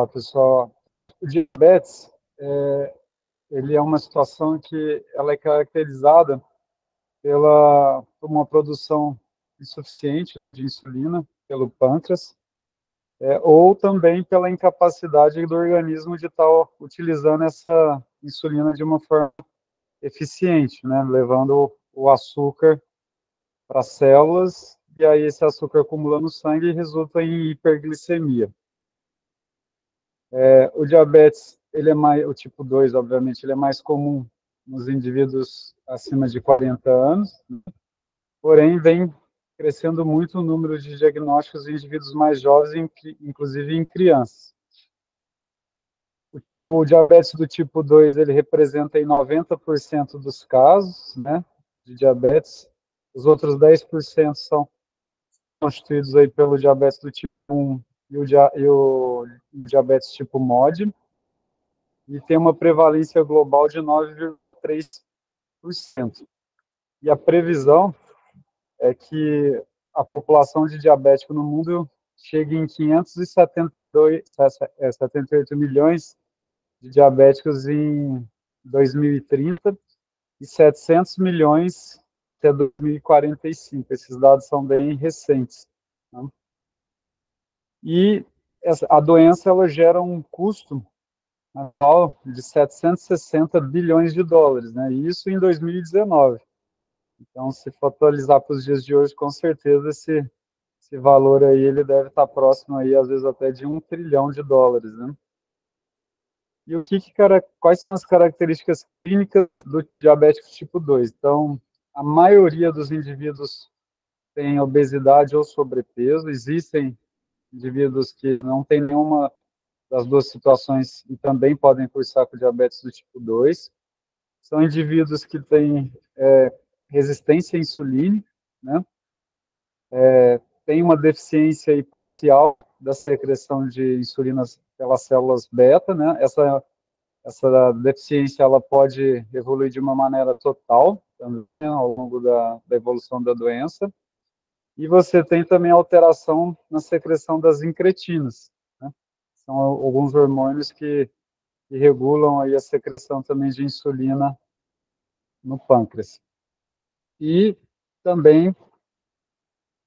Fala, pessoal. O diabetes, ele é uma situação que ela é caracterizada por uma produção insuficiente de insulina pelo pâncreas, ou também pela incapacidade do organismo de estar utilizando essa insulina de uma forma eficiente, né, levando o açúcar para as células, e aí esse açúcar acumula no sangue resulta em hiperglicemia. O diabetes, o tipo 2, obviamente, ele é mais comum nos indivíduos acima de 40 anos, porém vem crescendo muito o número de diagnósticos em indivíduos mais jovens, inclusive em crianças. O diabetes do tipo 2, ele representa em 90% dos casos, né, de diabetes. Os outros 10% são constituídos aí pelo diabetes do tipo 1 e o diabetes tipo MOD, e tem uma prevalência global de 9,3%. E a previsão é que a população de diabético no mundo chegue em 578 milhões de diabéticos em 2030 e 700 milhões até 2045. Esses dados são bem recentes, né? E a doença ela gera um custo anual de 760 bilhões de dólares, né? Isso em 2019. Então, se for atualizar para os dias de hoje, com certeza esse valor aí ele deve estar próximo aí, às vezes até de 1 trilhão de dólares, né? E quais são as características clínicas do diabético tipo 2? Então, a maioria dos indivíduos tem obesidade ou sobrepeso. Existem indivíduos que não têm nenhuma das duas situações e também podem cursar com diabetes do tipo 2. São indivíduos que têm resistência insulínica, né? Tem uma deficiência parcial da secreção de insulina pelas células beta, né? Essa deficiência ela pode evoluir de uma maneira total também, né, ao longo da evolução da doença. E você tem também alteração na secreção das incretinas, né? São alguns hormônios que regulam aí a secreção também de insulina no pâncreas. E também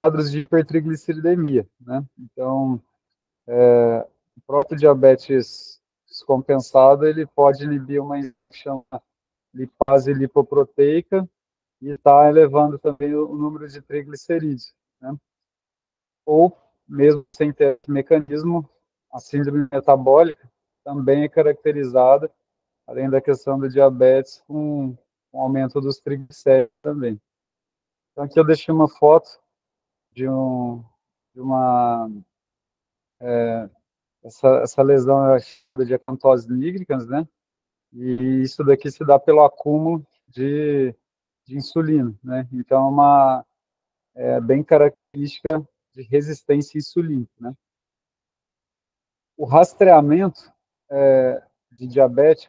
quadros de hipertrigliceridemia, né? Então, o próprio diabetes descompensado, ele pode inibir uma enzima chamada lipase lipoproteica e está elevando também o número de triglicerídeos, né? Ou, mesmo sem ter esse mecanismo, a síndrome metabólica também é caracterizada, além da questão do diabetes, com aumento dos triglicéridos também. Então, aqui eu deixei uma foto de uma essa lesão é chamada de acantose nigricans, né? E isso daqui se dá pelo acúmulo de insulina, né? Então, bem característica de resistência insulínica, né? O rastreamento de diabetes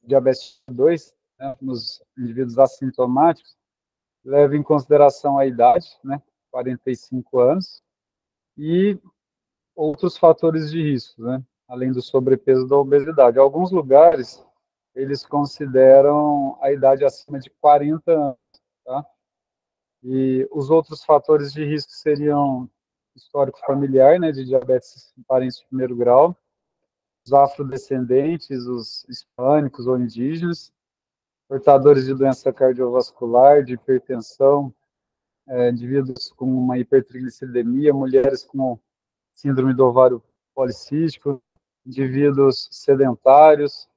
tipo 2, né, nos indivíduos assintomáticos, leva em consideração a idade, né? 45 anos, e outros fatores de risco, né? Além do sobrepeso e da obesidade. Alguns lugares, eles consideram a idade acima de 40 anos, tá? E os outros fatores de risco seriam histórico familiar, né, de diabetes em parentes de primeiro grau, os afrodescendentes, os hispânicos ou indígenas, portadores de doença cardiovascular, de hipertensão, indivíduos com uma hipertrigliceridemia, mulheres com síndrome do ovário policístico, indivíduos sedentários,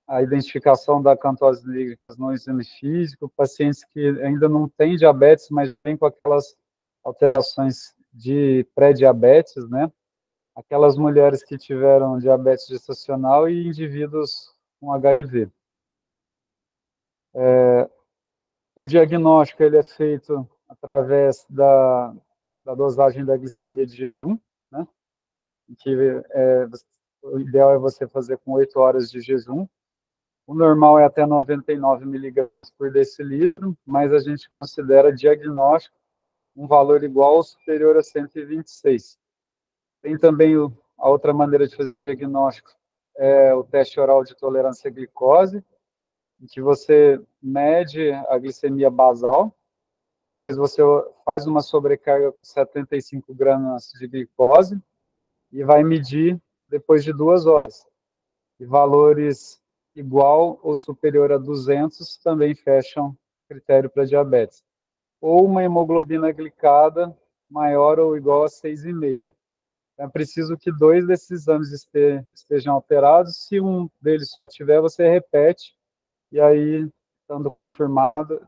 a identificação da acantose nigricans no exame físico, pacientes que ainda não têm diabetes, mas vêm com aquelas alterações de pré-diabetes, né? Aquelas mulheres que tiveram diabetes gestacional e indivíduos com HIV. O diagnóstico ele é feito através da dosagem da glicemia de jejum, né? Que o ideal é você fazer com 8 horas de jejum. O normal é até 99 miligramas por decilitro, mas a gente considera diagnóstico um valor igual ou superior a 126. Tem também a outra maneira de fazer diagnóstico é o teste oral de tolerância à glicose, em que você mede a glicemia basal, depois você faz uma sobrecarga com 75 gramas de glicose e vai medir depois de 2 horas. E valores igual ou superior a 200 também fecham critério para diabetes. Ou uma hemoglobina glicada maior ou igual a 6,5. É preciso que 2 desses exames estejam alterados. Se um deles tiver, você repete, e aí, estando confirmado,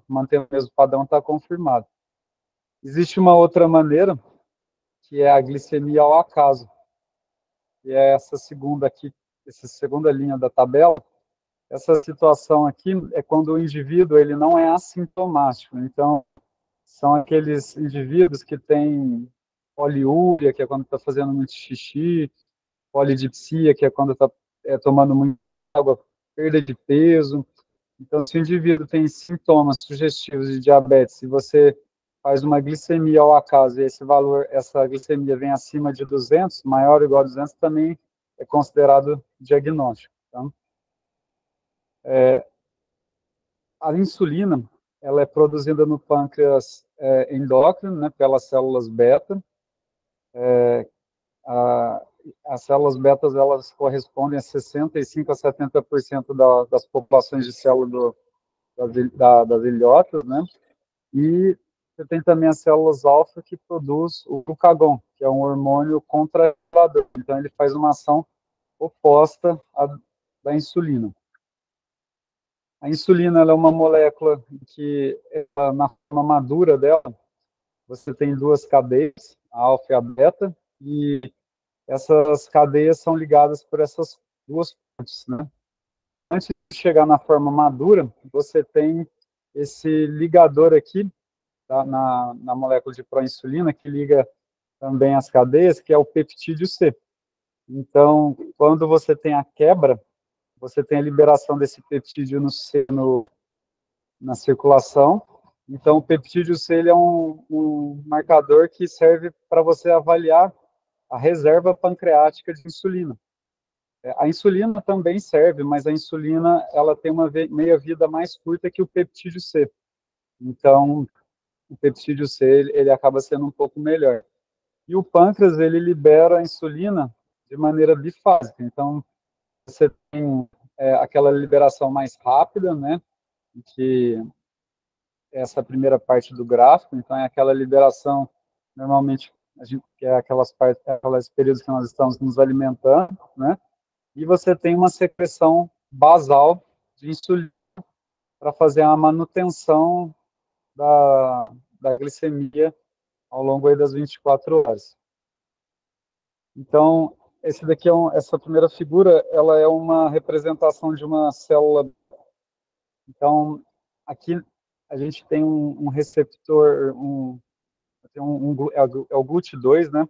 mantendo o mesmo padrão, está confirmado. Existe uma outra maneira, que é a glicemia ao acaso, e é essa segunda aqui, essa segunda linha da tabela. Essa situação aqui é quando o indivíduo ele não é assintomático. Então, são aqueles indivíduos que têm poliúria, que é quando está fazendo muito xixi, polidipsia, que é quando está tomando muita água, perda de peso. Então, se o indivíduo tem sintomas sugestivos de diabetes, se você faz uma glicemia ao acaso e esse valor, essa glicemia vem acima de 200, maior ou igual a 200, também é considerado diagnóstico. Tá? A insulina, ela é produzida no pâncreas endócrino, né, pelas células beta. As células betas, elas correspondem a 65 a 70% das populações de células das ilhotas, né? E você tem também as células alfa que produz o glucagon, que é um hormônio contrarregulador. Então, ele faz uma ação oposta à da insulina. A insulina, ela é uma molécula que, na forma madura dela, você tem 2 cadeias, a alfa e a beta, e essas cadeias são ligadas por essas 2 pontes, né? Antes de chegar na forma madura, você tem esse ligador aqui, tá, na molécula de proinsulina, que liga também as cadeias, que é o peptídeo C. Então, quando você tem a quebra, você tem a liberação desse peptídeo no C, na circulação. Então, o peptídeo C ele é um marcador que serve para você avaliar a reserva pancreática de insulina. A insulina também serve, mas a insulina ela tem uma meia-vida mais curta que o peptídeo C. Então, o peptídeo C ele acaba sendo um pouco melhor. E o pâncreas ele libera a insulina de maneira bifásica. Então, você tem aquela liberação mais rápida, né? Que essa primeira parte do gráfico, então é aquela liberação, normalmente, que é aquelas períodos que nós estamos nos alimentando, né? E você tem uma secreção basal de insulina para fazer a manutenção da glicemia ao longo aí das 24 horas. Então, essa primeira figura, ela é uma representação de uma célula. Então, aqui a gente tem um receptor, é o GLUT2, né?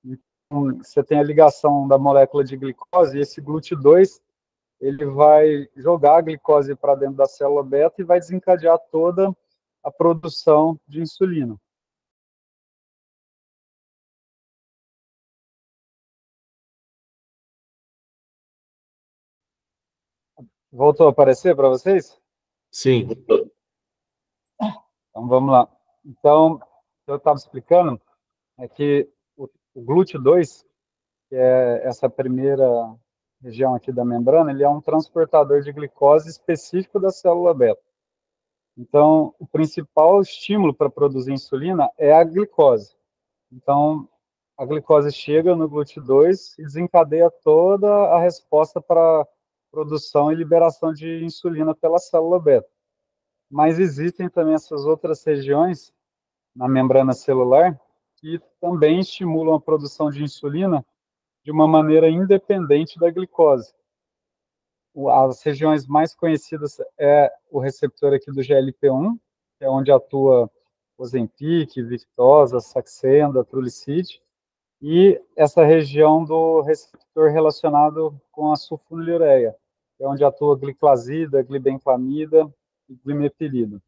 Então, você tem a ligação da molécula de glicose, e esse GLUT2, ele vai jogar a glicose para dentro da célula beta e vai desencadear toda a produção de insulina. Voltou a aparecer para vocês? Sim. Então, vamos lá. Então, o que eu estava explicando é que o GLUT2, que é essa primeira região aqui da membrana, ele é um transportador de glicose específico da célula beta. Então, o principal estímulo para produzir insulina é a glicose. Então, a glicose chega no GLUT2 e desencadeia toda a resposta para produção e liberação de insulina pela célula beta. Mas existem também essas outras regiões na membrana celular que também estimulam a produção de insulina de uma maneira independente da glicose. As regiões mais conhecidas é o receptor aqui do GLP-1, que é onde atua Ozempic, Victoza, Saxenda, Trulicity, e essa região do receptor relacionado com a sulfonilureia, que é onde atua gliclazida, glibenclamida e glimepirida.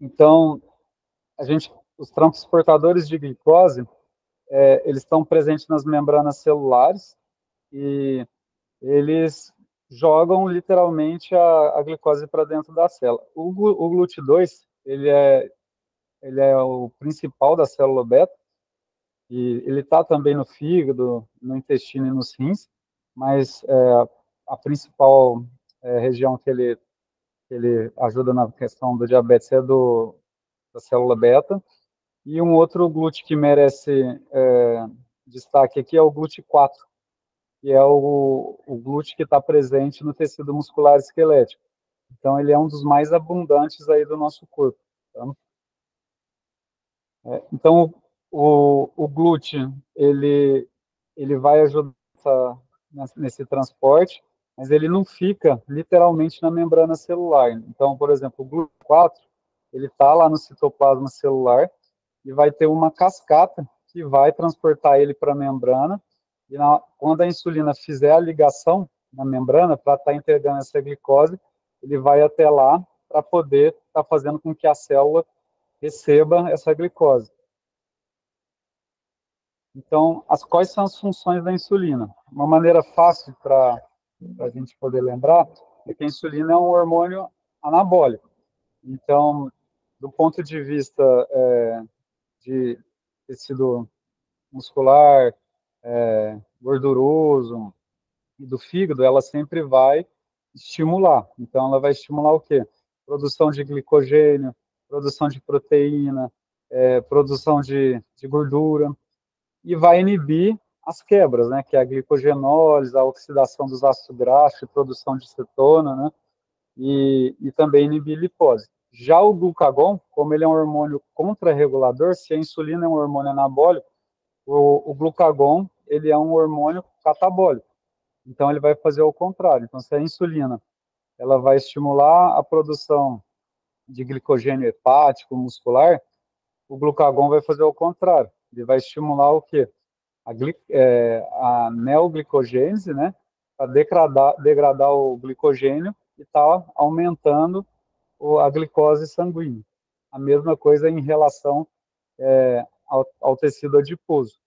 Então, os transportadores de glicose, eles estão presentes nas membranas celulares e eles jogam literalmente a glicose para dentro da célula. O GLUT2, ele é o principal da célula beta, e ele está também no fígado, no intestino e nos rins, mas a principal região que ele ajuda na questão do diabetes é da célula beta. E um outro GLUT que merece destaque aqui é o GLUT4, que é o GLUT que está presente no tecido muscular esquelético. Então, ele é um dos mais abundantes aí do nosso corpo. Tá? Então, o glúten, ele vai ajudar nesse transporte, mas ele não fica literalmente na membrana celular. Então, por exemplo, o GLUT4, ele está lá no citoplasma celular e vai ter uma cascata que vai transportar ele para a membrana, e quando a insulina fizer a ligação na membrana para estar entregando essa glicose, ele vai até lá para poder estar fazendo com que a célula receba essa glicose. Então, quais são as funções da insulina? Uma maneira fácil para a gente poder lembrar é que a insulina é um hormônio anabólico. Então, do ponto de vista de tecido muscular, gorduroso e do fígado, ela sempre vai estimular. Então, ela vai estimular o quê? Produção de glicogênio, produção de proteína, produção de gordura, e vai inibir as quebras, né, que é a glicogenólise, a oxidação dos ácidos graxos, produção de cetona, né, e também inibir lipose. Já o glucagon, como ele é um hormônio contrarregulador, se a insulina é um hormônio anabólico, o glucagon, ele é um hormônio catabólico. Então, ele vai fazer o contrário. Então, se a insulina, ela vai estimular a produção de glicogênio hepático, muscular, o glucagon vai fazer o contrário. Ele vai estimular o quê? A neoglicogênese, né, para degradar o glicogênio e está aumentando a glicose sanguínea. A mesma coisa em relação ao tecido adiposo.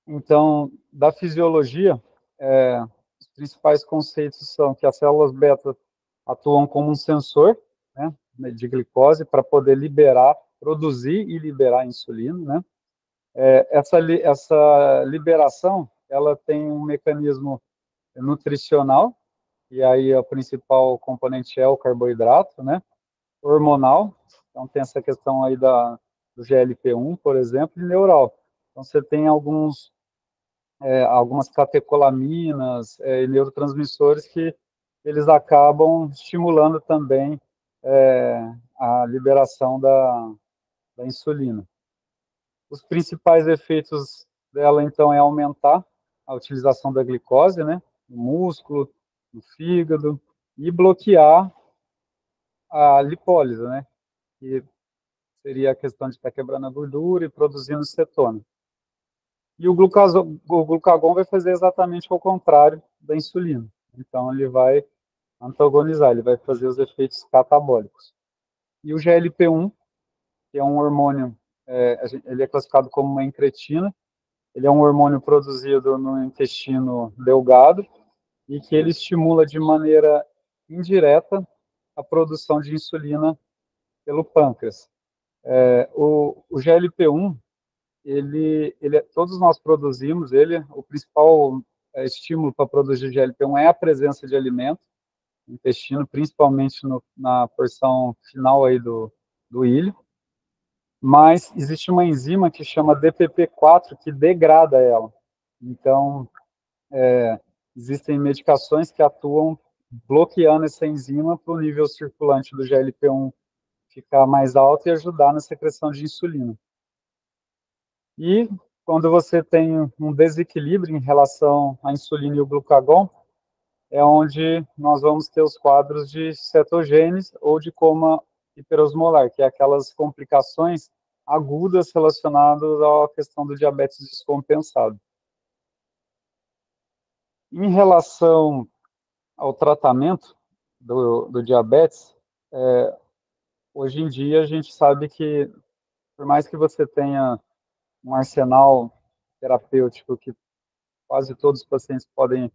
Então, da fisiologia, os principais conceitos são que as células beta atuam como um sensor, né, de glicose para poder produzir e liberar insulina, né? Essa liberação, ela tem um mecanismo nutricional, e aí o principal componente é o carboidrato, né? Hormonal, então tem essa questão aí do GLP-1, por exemplo, e neural. Então você tem algumas catecolaminas e neurotransmissores que eles acabam estimulando também a liberação da insulina. Os principais efeitos dela, então, é aumentar a utilização da glicose, né, no músculo, no fígado, e bloquear a lipólise, né, que seria a questão de estar quebrando a gordura e produzindo cetona. E o glucagon vai fazer exatamente o contrário da insulina. Então, ele vai antagonizar, ele vai fazer os efeitos catabólicos. E o GLP-1, que é um hormônio, ele é classificado como uma incretina, ele é um hormônio produzido no intestino delgado e que ele estimula de maneira indireta a produção de insulina pelo pâncreas. O GLP-1, todos nós produzimos ele, o principal estímulo para produzir GLP-1 é a presença de alimento no intestino, principalmente na porção final aí do ilho, mas existe uma enzima que chama DPP-4 que degrada ela. Então, existem medicações que atuam bloqueando essa enzima para o nível circulante do GLP-1 ficar mais alto e ajudar na secreção de insulina. E quando você tem um desequilíbrio em relação à insulina e o glucagon, é onde nós vamos ter os quadros de cetogênese ou de coma hiperosmolar, que é aquelas complicações agudas relacionadas à questão do diabetes descompensado. Em relação ao tratamento do diabetes, hoje em dia a gente sabe que, por mais que você tenha um arsenal terapêutico que quase todos os pacientes podem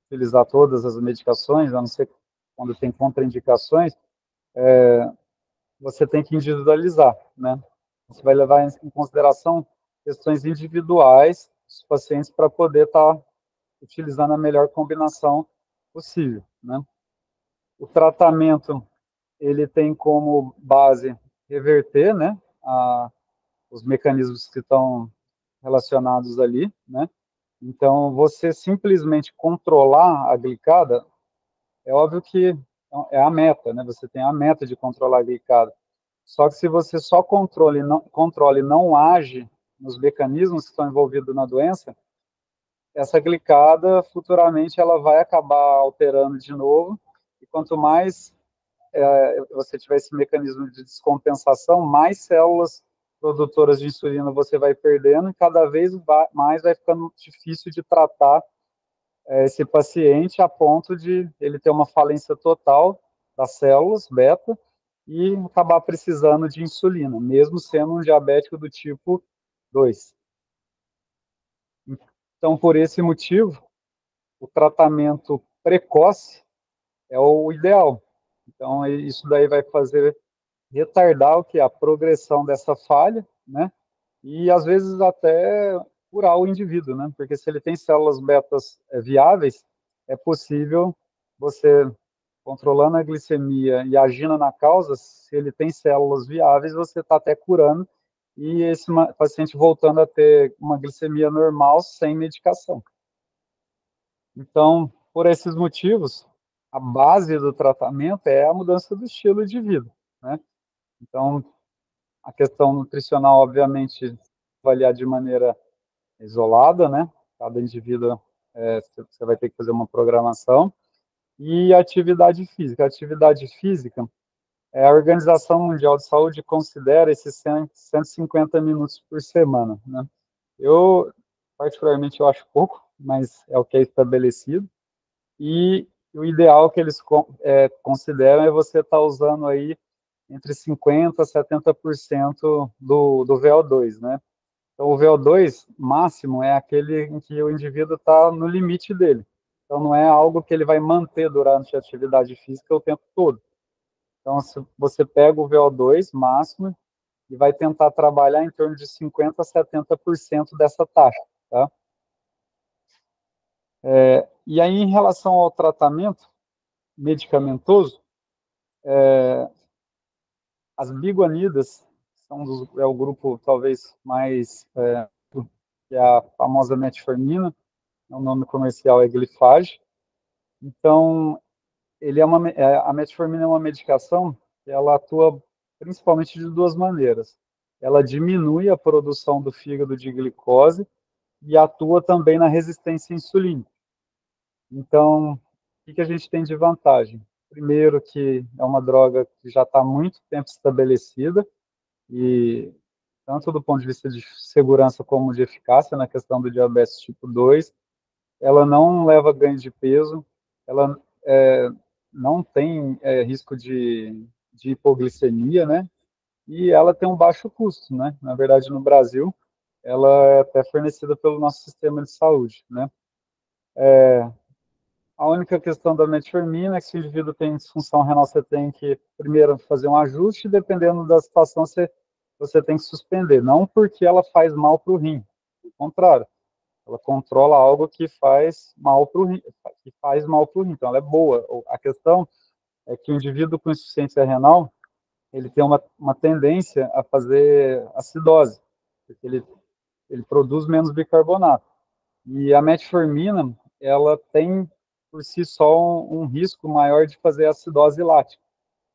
utilizar todas as medicações, a não ser quando tem contraindicações, você tem que individualizar, né? Você vai levar em consideração questões individuais dos pacientes para poder estar utilizando a melhor combinação possível, né? O tratamento, ele tem como base reverter, né, os mecanismos que estão relacionados ali, né? Então, você simplesmente controlar a glicada, é óbvio que é a meta, né? Você tem a meta de controlar a glicada. Só que se você só controle e não age nos mecanismos que estão envolvidos na doença, essa glicada futuramente ela vai acabar alterando de novo. E quanto mais você tiver esse mecanismo de descompensação, mais células produtoras de insulina você vai perdendo e cada vez mais vai ficando difícil de tratar esse paciente a ponto de ele ter uma falência total das células beta e acabar precisando de insulina, mesmo sendo um diabético do tipo 2. Então, por esse motivo, o tratamento precoce é o ideal. Então, isso daí vai fazer retardar o que? A progressão dessa falha, né? E às vezes até curar o indivíduo, né? Porque se ele tem células betas viáveis, é possível você, controlando a glicemia e agindo na causa, se ele tem células viáveis, você está até curando e esse paciente voltando a ter uma glicemia normal sem medicação. Então, por esses motivos, a base do tratamento é a mudança do estilo de vida, né? Então, a questão nutricional, obviamente, avaliar de maneira isolada, né? Cada indivíduo, você vai ter que fazer uma programação. E atividade física. A atividade física, a Organização Mundial de Saúde considera esses 150 minutos por semana, né? Eu, particularmente, eu acho pouco, mas é o que é estabelecido. E o ideal que eles consideram é você estar usando aí entre 50% a 70% do VO2, né? Então, o VO2 máximo é aquele em que o indivíduo está no limite dele. Então, não é algo que ele vai manter durante a atividade física o tempo todo. Então, se você pega o VO2 máximo e vai tentar trabalhar em torno de 50% a 70% dessa taxa, tá? E aí, em relação ao tratamento medicamentoso, as biguanidas é o grupo talvez mais, que é a famosa metformina, o nome comercial é Glifage. Então, a metformina é uma medicação que ela atua principalmente de duas maneiras. Ela diminui a produção do fígado de glicose e atua também na resistência insulínica. Então, o que a gente tem de vantagem? Primeiro, que é uma droga que já está há muito tempo estabelecida, e tanto do ponto de vista de segurança como de eficácia na questão do diabetes tipo 2, ela não leva ganho de peso, ela não tem risco de hipoglicemia, né? E ela tem um baixo custo, né? Na verdade, no Brasil, ela é até fornecida pelo nosso sistema de saúde, né? A única questão da metformina é que se o indivíduo tem disfunção renal, você tem que, primeiro, fazer um ajuste, dependendo da situação, você tem que suspender. Não porque ela faz mal para o rim, ao contrário, ela controla algo que faz mal para o rim, então ela é boa. A questão é que o indivíduo com insuficiência renal, ele tem uma tendência a fazer acidose, porque ele produz menos bicarbonato. E a metformina, ela tem por si só um risco maior de fazer acidose lática.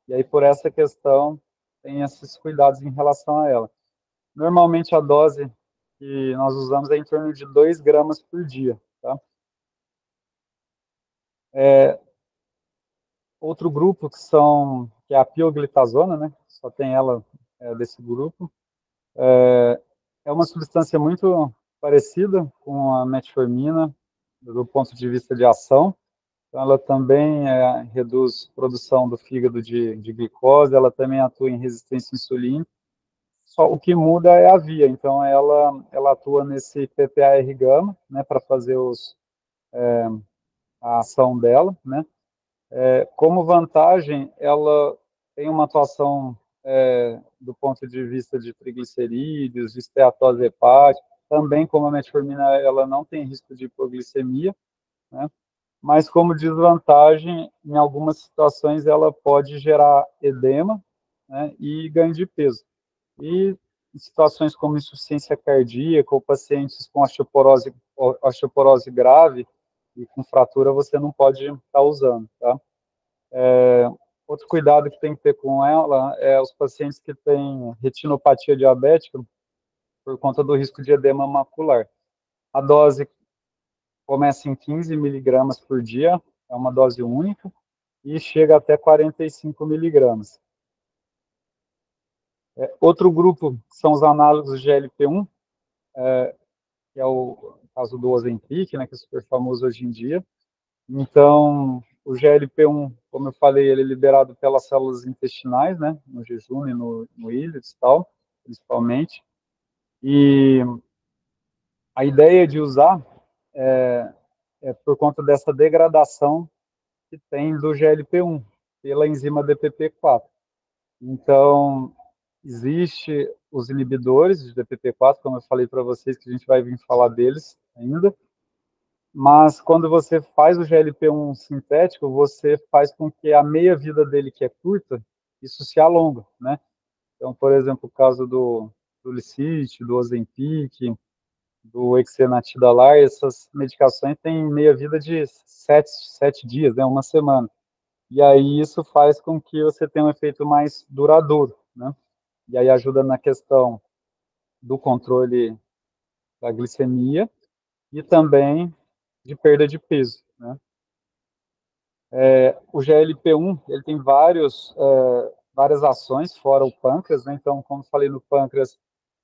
E aí, por essa questão, tem esses cuidados em relação a ela. Normalmente, a dose que nós usamos é em torno de 2 gramas por dia, tá? Outro grupo que é a pioglitazona, né? Só tem ela desse grupo. É uma substância muito parecida com a metformina, do ponto de vista de ação. Então, ela também reduz a produção do fígado de glicose, ela também atua em resistência insulínica, Só o que muda é a via, então ela atua nesse PPAR gama, né, para fazer a ação dela, né. Como vantagem, ela tem uma atuação do ponto de vista de triglicerídeos, de esteatose hepática, também como a metformina ela não tem risco de hipoglicemia, né, mas como desvantagem, em algumas situações ela pode gerar edema, né, e ganho de peso. E em situações como insuficiência cardíaca ou pacientes com osteoporose grave e com fratura, você não pode estar usando, tá? Outro cuidado que tem que ter com ela é os pacientes que têm retinopatia diabética por conta do risco de edema macular. A dose começa em 15 miligramas por dia, é uma dose única, e chega até 45 miligramas. Outro grupo são os análogos de GLP-1, que é o caso do Ozempic, né, que é super famoso hoje em dia. Então, o GLP-1, como eu falei, ele é liberado pelas células intestinais, né, no jejum e no íleos e tal, principalmente. E a ideia de usar é por conta dessa degradação que tem do GLP-1 pela enzima DPP-4. Então, existe os inibidores de DPP-4, como eu falei para vocês, que a gente vai vir falar deles ainda, mas quando você faz o GLP-1 sintético, você faz com que a meia-vida dele, que é curta, isso se alonga, né? Então, por exemplo, o caso do Licite, do Ozempic, do Exenatidalar, essas medicações têm meia-vida de 7 dias, né? Uma semana. E aí isso faz com que você tenha um efeito mais duradouro, né? E aí ajuda na questão do controle da glicemia e também de perda de peso, né? O GLP-1 ele tem várias ações fora o pâncreas, né? Então, como falei no pâncreas,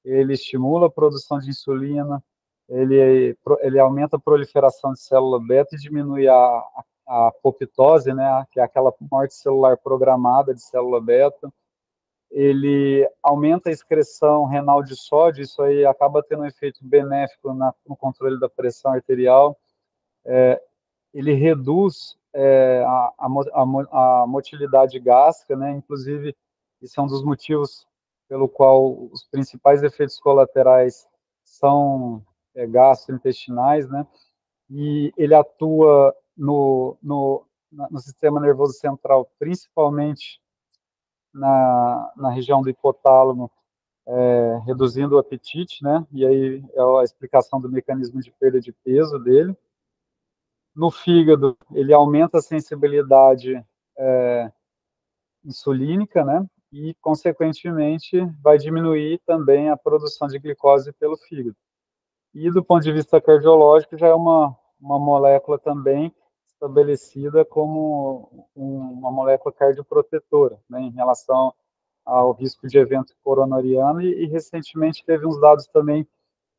ele estimula a produção de insulina, ele aumenta a proliferação de célula beta e diminui a apoptose, né? Que é aquela morte celular programada de célula beta. Ele aumenta a excreção renal de sódio, isso aí acaba tendo um efeito benéfico no controle da pressão arterial. Ele reduz a motilidade gástrica, né? Inclusive, isso é um dos motivos pelo qual os principais efeitos colaterais são gastrointestinais, né? E ele atua no sistema nervoso central, principalmente na região do hipotálamo, reduzindo o apetite, né? E aí é a explicação do mecanismo de perda de peso dele. No fígado, ele aumenta a sensibilidade insulínica, né? E, consequentemente, vai diminuir também a produção de glicose pelo fígado. E, do ponto de vista cardiológico, já é uma molécula também estabelecida como uma molécula cardioprotetora, né? Em relação ao risco de evento coronariano e recentemente teve uns dados também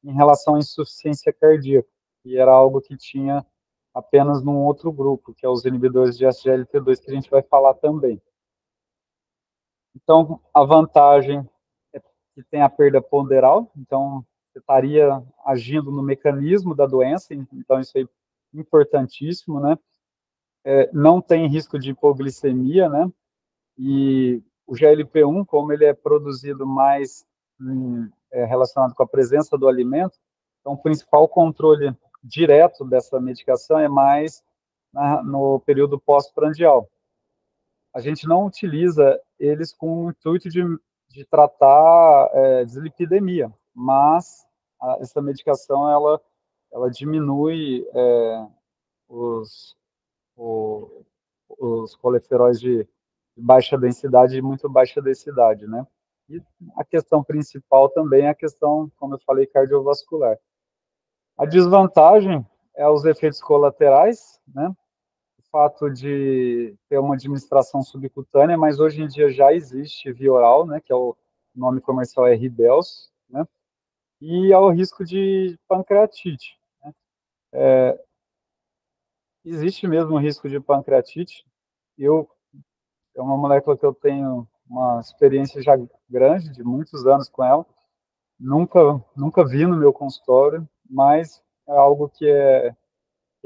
em relação à insuficiência cardíaca, que era algo que tinha apenas num outro grupo, que é os inibidores de SGLT2, que a gente vai falar também. Então, a vantagem é que tem a perda ponderal, então você estaria agindo no mecanismo da doença, então isso é importantíssimo, né? Não tem risco de hipoglicemia, né? E o GLP-1, como ele é produzido mais relacionado com a presença do alimento, então o principal controle direto dessa medicação é mais no período pós-prandial. A gente não utiliza eles com o intuito de tratar dislipidemia, mas essa medicação ela diminui os, o, os colesteróis de baixa densidade e muito baixa densidade, né? E a questão principal também é a questão, como eu falei, cardiovascular. A desvantagem é os efeitos colaterais, né? O fato de ter uma administração subcutânea, mas hoje em dia já existe via oral, né? Que é o nome comercial é Ribels, né? E há o risco de pancreatite. Existe mesmo o risco de pancreatite. É uma molécula que eu tenho uma experiência já grande, de muitos anos com ela. Nunca vi no meu consultório, mas é algo que é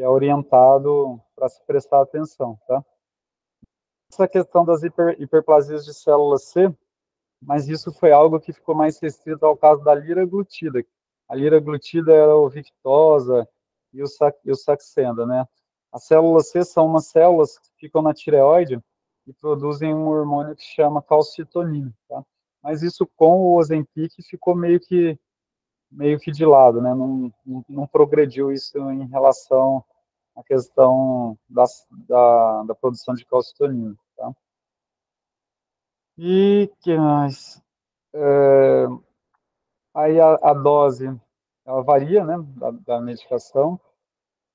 orientado para se prestar atenção, tá? Essa questão das hiperplasias de célula C, mas isso foi algo que ficou mais restrito ao caso da liraglutida. A liraglutida era o Victoza e o Saxenda, né? As células C são umas células que ficam na tireoide e produzem um hormônio que chama calcitonina, tá? Mas isso com o Ozempic ficou meio que de lado, né? Não progrediu isso em relação à questão da produção de calcitonina, tá? E que mais? Aí a dose, ela varia, né, da medicação,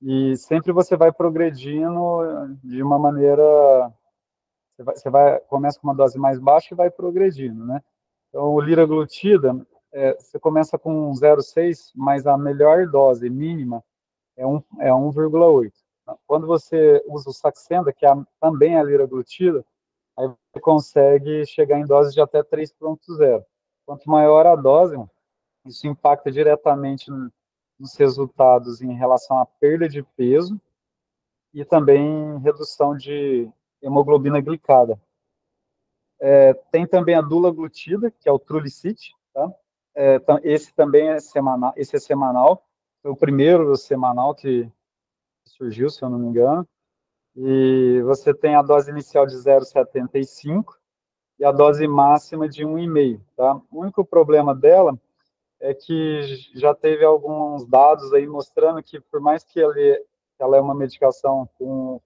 e sempre você vai progredindo de uma maneira, começa com uma dose mais baixa e vai progredindo, né? Então, o liraglutida, você começa com 0,6, mas a melhor dose mínima é 1,8. Quando você usa o Saxenda, que também é a liraglutida, aí você consegue chegar em dose de até 3,0. Quanto maior a dose, isso impacta diretamente nos resultados em relação à perda de peso e também redução de hemoglobina glicada. Tem também a dulaglutida, que é o Trulicity, tá? Esse também é semanal, esse é semanal, foi o primeiro semanal que surgiu, se eu não me engano, e você tem a dose inicial de 0,75 e a dose máxima de 1,5, tá? O único problema dela é que já teve alguns dados aí mostrando que, por mais que ela é uma medicação com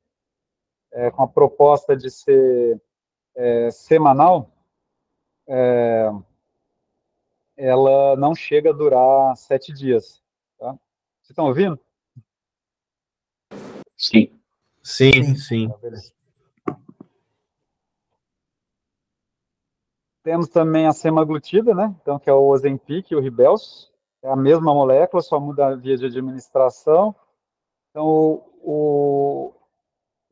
a proposta de ser semanal, ela não chega a durar 7 dias. Tá? Vocês estão ouvindo? Sim. Sim, sim. Tá, beleza. Temos também a semaglutida, né? Então, que é o Ozempic e o Ribelsus. É a mesma molécula, só muda a via de administração. Então, o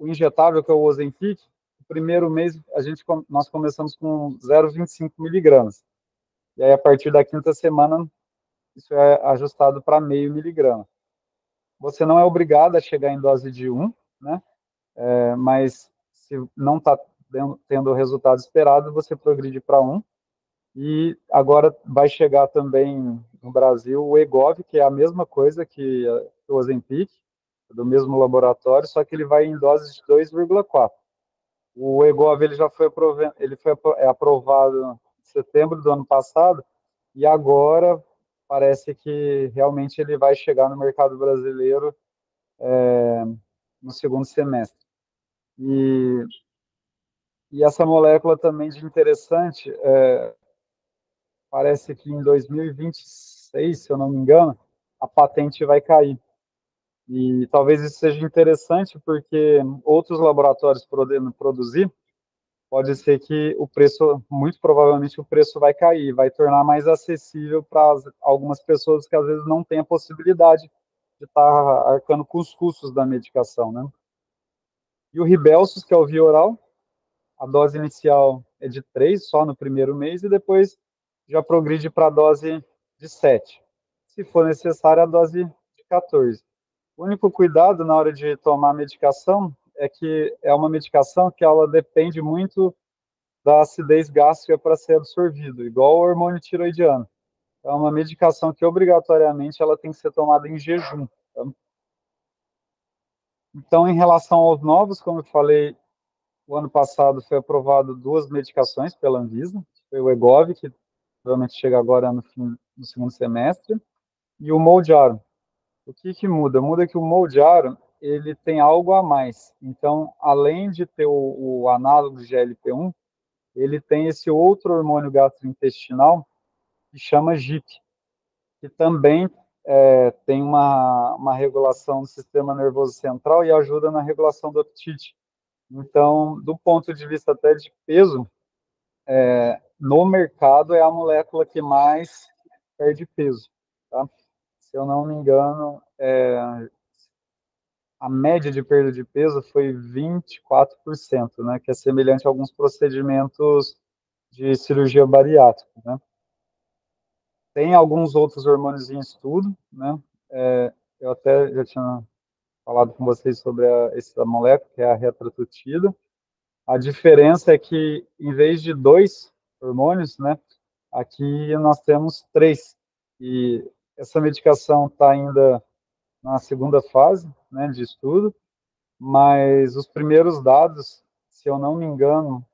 injetável, que é o Ozempic, no primeiro mês nós começamos com 0,25 miligramas. E aí, a partir da quinta semana, isso é ajustado para meio miligrama. Você não é obrigado a chegar em dose de 1, né? Mas se não está tendo o resultado esperado, você progride para 1. E agora vai chegar também no Brasil o Egov, que é a mesma coisa que o Ozempic, do mesmo laboratório, só que ele vai em doses de 2,4. O Egov ele já foi aprovado em setembro do ano passado e agora parece que realmente ele vai chegar no mercado brasileiro no segundo semestre. E essa molécula também de interessante, parece que em 2026, se eu não me engano, a patente vai cair. E talvez isso seja interessante porque outros laboratórios podendo produzir, pode ser que o preço, muito provavelmente o preço vai cair, vai tornar mais acessível para algumas pessoas que às vezes não têm a possibilidade de estar arcando com os custos da medicação, né? E o Ribelsus, que é o via oral, a dose inicial é de 3 só no primeiro mês e depois já progride para a dose de 7. Se for necessário, a dose de 14. O único cuidado na hora de tomar a medicação é que é uma medicação que ela depende muito da acidez gástrica para ser absorvido, igual o hormônio tiroidiano. É uma medicação que obrigatoriamente ela tem que ser tomada em jejum. Tá? Então, em relação aos novos, como eu falei, o ano passado foi aprovado 2 medicações pela Anvisa, foi o Egov, que provavelmente chega agora no segundo semestre, e o Mounjaro. O que muda? Muda que o Mounjaro, ele tem algo a mais. Então, além de ter o análogo de GLP-1, ele tem esse outro hormônio gastrointestinal que chama GIP, que também tem uma regulação do sistema nervoso central e ajuda na regulação do apetite. Então, do ponto de vista até de peso, no mercado é a molécula que mais perde peso. Tá? Se eu não me engano, a média de perda de peso foi 24%, né, que é semelhante a alguns procedimentos de cirurgia bariátrica, né? Tem alguns outros hormônios em estudo, né? Eu até já tinha falado com vocês sobre essa molécula, que é a retatrutida. A diferença é que, em vez de 2 hormônios, né, aqui nós temos 3. E essa medicação está ainda na segunda fase, né, de estudo, mas os primeiros dados, se eu não me engano,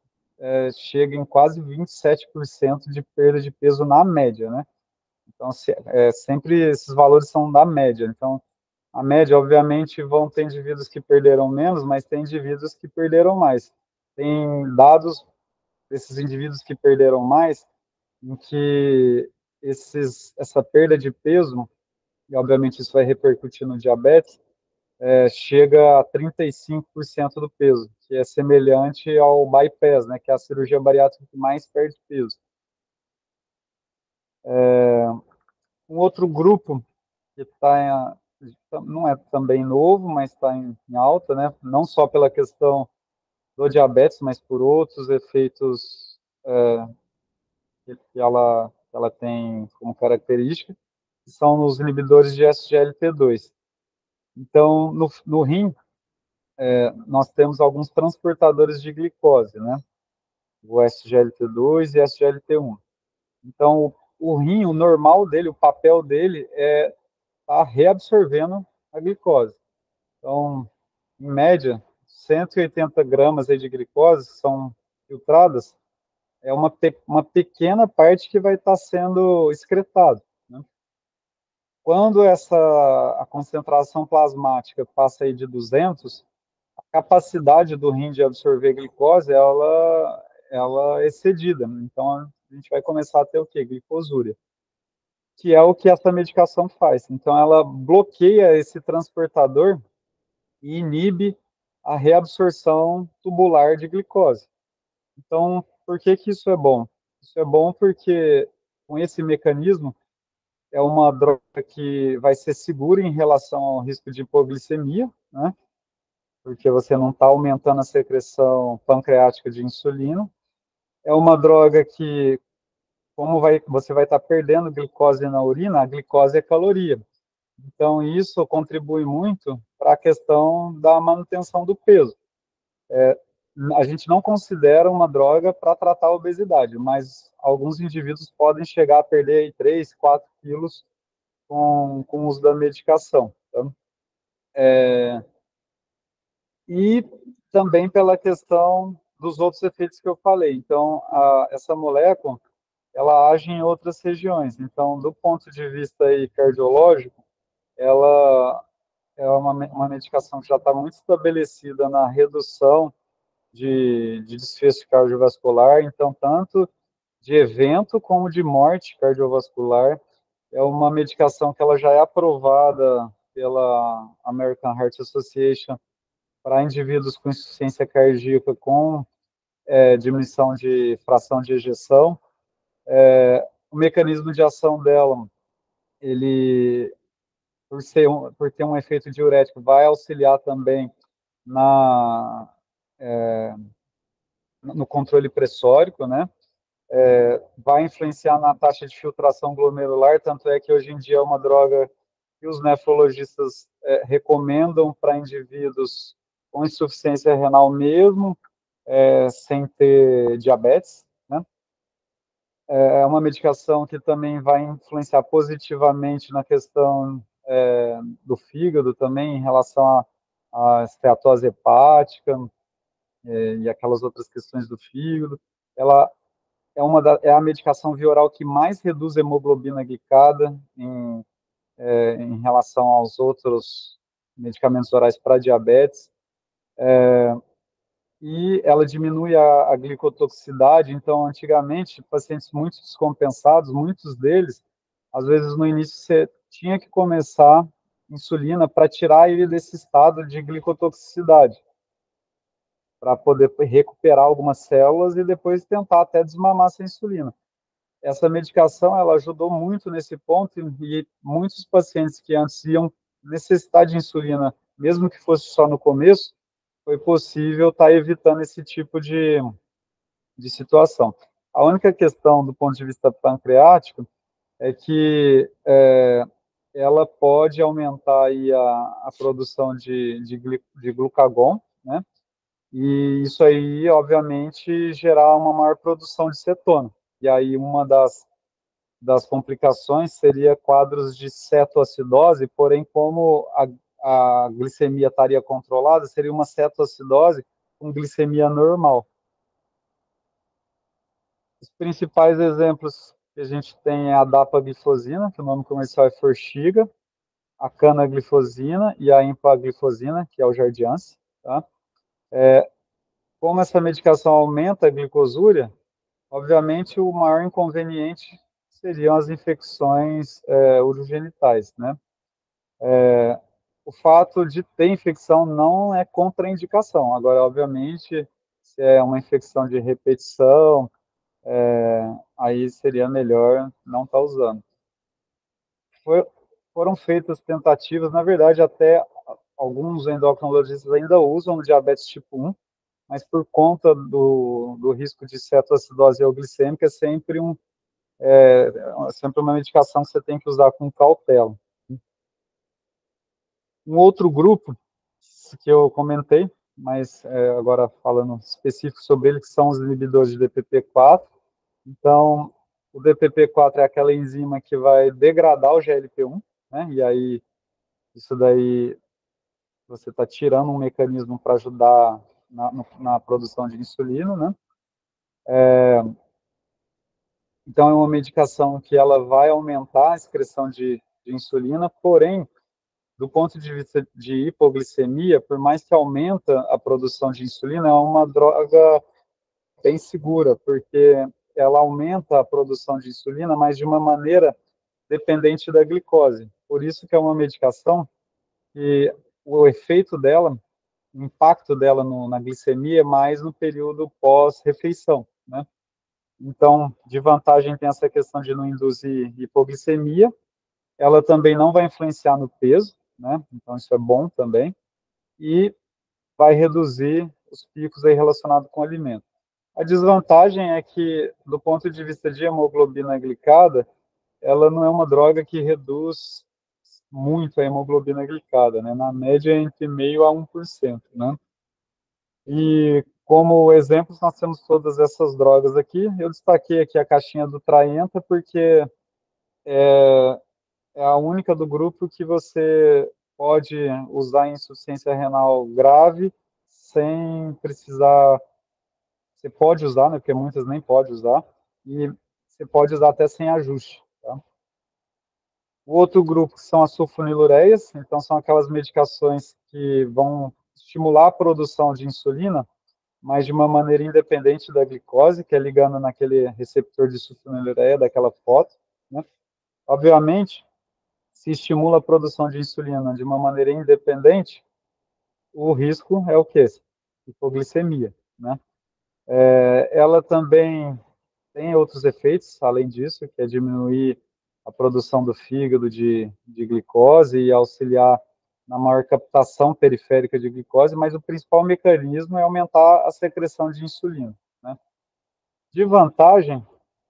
chega em quase 27% de perda de peso na média, né? Então, sempre esses valores são da média. Então, a média, obviamente, vão ter indivíduos que perderam menos, mas tem indivíduos que perderam mais. Tem dados desses indivíduos que perderam mais, em que essa perda de peso, e obviamente isso vai repercutir no diabetes, chega a 35% do peso, que é semelhante ao bypass, né, que é a cirurgia bariátrica que mais perde peso. Um outro grupo que não é também novo, mas está em alta, né, não só pela questão do diabetes, mas por outros efeitos que ela tem como característica, que são os inibidores de SGLT2. Então, no rim, nós temos alguns transportadores de glicose, né? O SGLT2 e SGLT1. Então, o rim, o normal dele, o papel dele é estar reabsorvendo a glicose. Então, em média, 180 gramas aí de glicose são filtradas, é uma pequena parte que vai estar sendo excretada, né? Quando a concentração plasmática passa aí de 200, a capacidade do rim de absorver glicose, ela é excedida. Então, a gente vai começar a ter o quê? Glicosúria, que é o que essa medicação faz. Então, ela bloqueia esse transportador e inibe a reabsorção tubular de glicose. Então, por que que isso é bom? Isso é bom porque, com esse mecanismo, é uma droga que vai ser segura em relação ao risco de hipoglicemia, né? Porque você não está aumentando a secreção pancreática de insulina. É uma droga que, você vai estar perdendo glicose na urina, a glicose é caloria. Então, isso contribui muito para a questão da manutenção do peso. A gente não considera uma droga para tratar a obesidade, mas alguns indivíduos podem chegar a perder aí 3, 4 quilos com o uso da medicação. Tá? E também pela questão dos outros efeitos que eu falei. Então, essa molécula, ela age em outras regiões. Então, do ponto de vista aí cardiológico, ela é uma medicação que já está muito estabelecida na redução de desfecho cardiovascular. Então, tanto de evento como de morte cardiovascular, é uma medicação que ela já é aprovada pela American Heart Association para indivíduos com insuficiência cardíaca com diminuição de fração de ejeção. O mecanismo de ação dela, ele, por ter um efeito diurético, vai auxiliar também na, no controle pressórico, né? Vai influenciar na taxa de filtração glomerular, tanto é que hoje em dia é uma droga que os nefrologistas recomendam para indivíduos com insuficiência renal mesmo, sem ter diabetes, né? É uma medicação que também vai influenciar positivamente na questão do fígado também, em relação à esteatose hepática e aquelas outras questões do fígado. Ela é a medicação via oral que mais reduz a hemoglobina glicada em relação aos outros medicamentos orais para diabetes. E ela diminui a glicotoxicidade. Então, antigamente, pacientes muito descompensados, muitos deles, às vezes no início você tinha que começar insulina para tirar ele desse estado de glicotoxicidade, para poder recuperar algumas células e depois tentar até desmamar essa insulina. Essa medicação, ela ajudou muito nesse ponto e muitos pacientes que antes iam necessitar de insulina, mesmo que fosse só no começo, foi possível estar evitando esse tipo de situação. A única questão do ponto de vista pancreático é que ela pode aumentar aí a produção de glucagon, né? E isso aí, obviamente, gerar uma maior produção de cetona. E aí uma das complicações seria quadros de cetoacidose, porém, como a glicemia estaria controlada, seria uma cetoacidose com glicemia normal. Os principais exemplos que a gente tem é a dapaglifosina, que o nome comercial é Forxiga, a canaglifosina e a empaglifosina, que é o Jardiance, tá? Como essa medicação aumenta a glicosúria, obviamente o maior inconveniente seriam as infecções urogenitais, né? O fato de ter infecção não é contraindicação. Agora, obviamente, se é uma infecção de repetição, aí seria melhor não estar usando. Foram feitas tentativas, na verdade, até alguns endocrinologistas ainda usam diabetes tipo 1, mas por conta do risco de cetoacidose euglicêmica, sempre uma medicação que você tem que usar com cautela. Um outro grupo que eu comentei, mas agora falando específico sobre ele, que são os inibidores de DPP-4. Então, o DPP-4 é aquela enzima que vai degradar o GLP-1, né? E aí, isso daí, você está tirando um mecanismo para ajudar na produção de insulina, né? Então, é uma medicação que ela vai aumentar a excreção de insulina, porém, do ponto de vista de hipoglicemia, por mais que aumenta a produção de insulina, é uma droga bem segura, porque ela aumenta a produção de insulina, mas de uma maneira dependente da glicose. Por isso que é uma medicação que o efeito dela, o impacto dela na glicemia é mais no período pós-refeição, né? Então, de vantagem tem essa questão de não induzir hipoglicemia, ela também não vai influenciar no peso, né? Então isso é bom também, e vai reduzir os picos aí relacionados com o alimento. A desvantagem é que, do ponto de vista de hemoglobina glicada, ela não é uma droga que reduz muito a hemoglobina glicada, né? Na média, é entre 0,5% a 1%, né? E como exemplos, nós temos todas essas drogas aqui. Eu destaquei aqui a caixinha do Traenta, porque é a única do grupo que você pode usar em insuficiência renal grave sem precisar. Você pode usar, né? Porque muitas nem pode usar, e você pode usar até sem ajuste, tá? O outro grupo são as sulfonilureias, então são aquelas medicações que vão estimular a produção de insulina, mas de uma maneira independente da glicose, que é ligando naquele receptor de sulfonilureia daquela foto, né? Obviamente, se estimula a produção de insulina de uma maneira independente, o risco é o quê? Hipoglicemia, né? Ela também tem outros efeitos, além disso, que é diminuir a produção do fígado de glicose e auxiliar na maior captação periférica de glicose, mas o principal mecanismo é aumentar a secreção de insulina, né? De vantagem,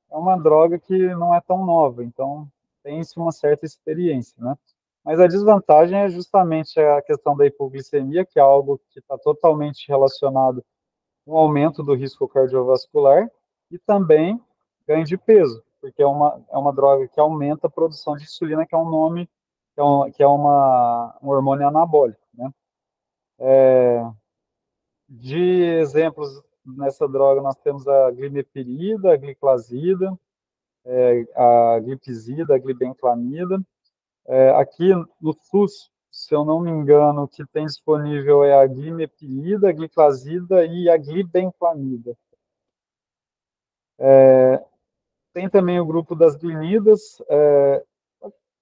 é uma droga que não é tão nova, então tem-se uma certa experiência, né? Mas a desvantagem é justamente a questão da hipoglicemia, que é algo que está totalmente relacionado com o aumento do risco cardiovascular e também ganho de peso, porque é uma droga que aumenta a produção de insulina, que é um nome, um hormônio anabólico, né? De exemplos nessa droga, nós temos a glimepirida, a gliclazida, a glipizida, a glibenclamida. Aqui no SUS, se eu não me engano, o que tem disponível é a glimepirida, a gliclazida e a glibenclamida. Tem também o grupo das glinidas.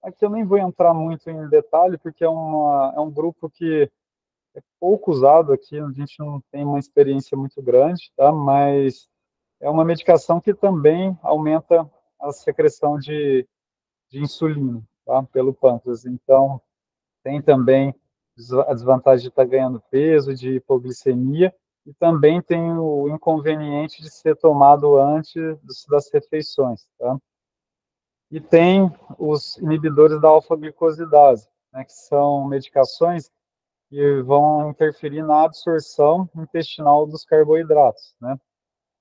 Aqui eu nem vou entrar muito em detalhe, porque é um grupo que é pouco usado aqui, a gente não tem uma experiência muito grande, tá? Mas é uma medicação que também aumenta a secreção de insulina, tá? Pelo pâncreas. Então, tem também a desvantagem de estar ganhando peso, de hipoglicemia, e também tem o inconveniente de ser tomado antes das refeições, tá? E tem os inibidores da alfa-glicosidase, né, que são medicações que vão interferir na absorção intestinal dos carboidratos, né?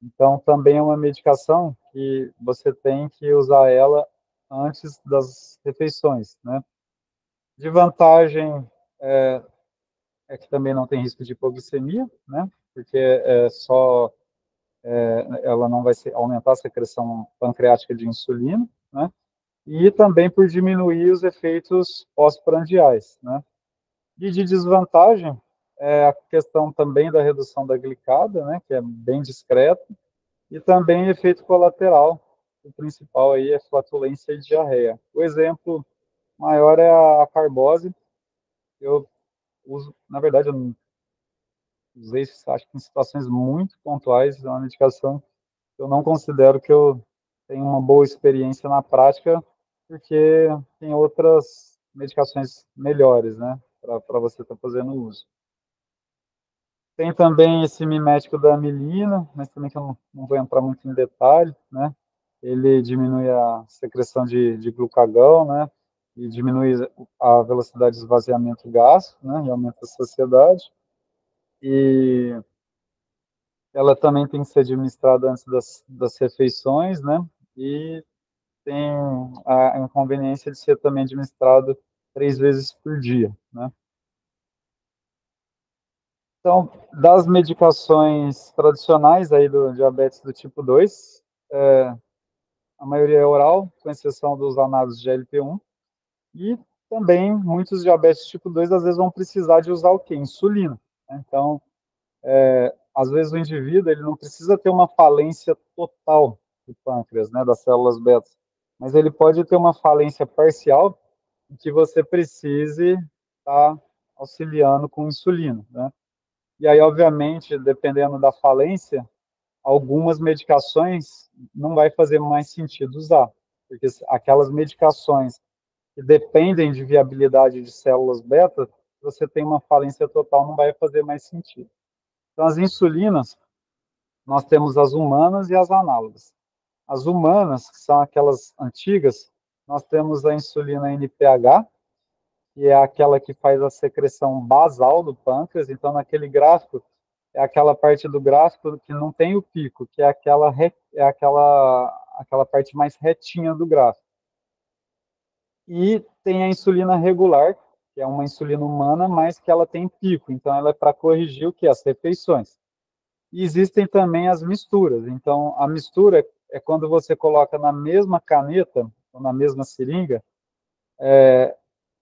Então, também é uma medicação que você tem que usar ela antes das refeições, né? De vantagem é que também não tem risco de hipoglicemia, né? Porque ela não vai aumentar a secreção pancreática de insulina, né? E também por diminuir os efeitos pós-prandiais, né? E de desvantagem é a questão também da redução da glicada, né? Que é bem discreta, e também efeito colateral. O principal aí é flatulência e diarreia. O exemplo maior é a carbose. Eu uso, na verdade, eu usei, acho que em situações muito pontuais, é uma medicação que eu não considero que eu tenho uma boa experiência na prática, porque tem outras medicações melhores, né, para você estar fazendo uso. Tem também esse mimético da amilina, mas também que eu não vou entrar muito em detalhe, né? Ele diminui a secreção de glucagão, né? E diminui a velocidade de esvaziamento gástrico, né? E aumenta a saciedade. E ela também tem que ser administrada antes das refeições, né? E tem a inconveniência de ser também administrado 3 vezes por dia, né? Então, das medicações tradicionais aí do diabetes do tipo 2, a maioria é oral, com exceção dos análogos de GLP-1, e também muitos diabetes tipo 2 às vezes vão precisar de usar o quê? Insulina, né? Então, às vezes o indivíduo ele não precisa ter uma falência total do pâncreas, né, das células beta, mas ele pode ter uma falência parcial em que você precise estar auxiliando com insulina, né? E aí, obviamente, dependendo da falência, algumas medicações não vai fazer mais sentido usar, porque aquelas medicações que dependem de viabilidade de células beta, você tem uma falência total, não vai fazer mais sentido. Então, as insulinas, nós temos as humanas e as análogas. As humanas, que são aquelas antigas, nós temos a insulina NPH, que é aquela que faz a secreção basal do pâncreas. Então, naquele gráfico, é aquela parte do gráfico que não tem o pico, que é aquela parte mais retinha do gráfico. E tem a insulina regular, que é uma insulina humana, mas que ela tem pico. Então, ela é para corrigir o que? As refeições. E existem também as misturas. Então, a mistura é quando você coloca na mesma caneta, ou na mesma seringa,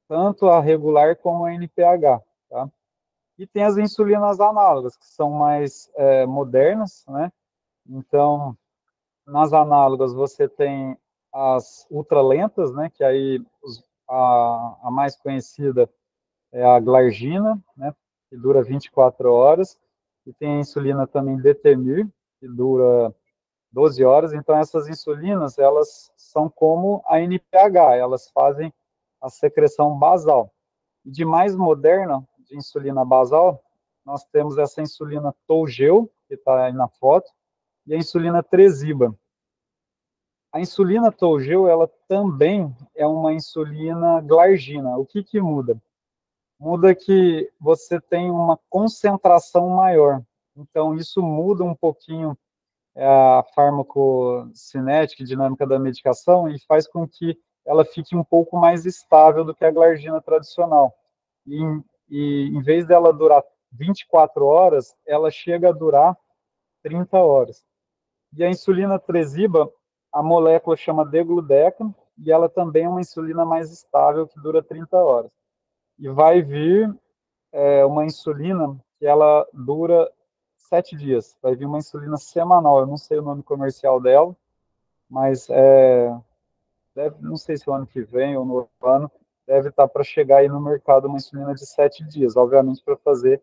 tanto a regular como a NPH, tá? E tem as insulinas análogas, que são mais modernas, né? Então, nas análogas você tem as ultralentas, né? Que aí a mais conhecida é a glargina, né? Que dura 24 horas. E tem a insulina também Detemir, que dura 12 horas. Então, essas insulinas, elas são como a NPH, elas fazem a secreção basal. E de mais moderna, de insulina basal, nós temos essa insulina Tougeu, que está aí na foto, e a insulina Tresiba. A insulina Tougeu, ela também é uma insulina glargina. O que muda? Muda que você tem uma concentração maior. Então, isso muda um pouquinho a farmacocinética e dinâmica da medicação e faz com que ela fique um pouco mais estável do que a glargina tradicional. E, em vez dela durar 24 horas, ela chega a durar 30 horas. E a insulina Tresiba, a molécula chama degludeca, e ela também é uma insulina mais estável, que dura 30 horas. E vai vir uma insulina que ela dura 7 dias. Vai vir uma insulina semanal, eu não sei o nome comercial dela, mas não sei se o ano que vem ou no ano, deve estar para chegar aí no mercado uma insulina de 7 dias, obviamente para fazer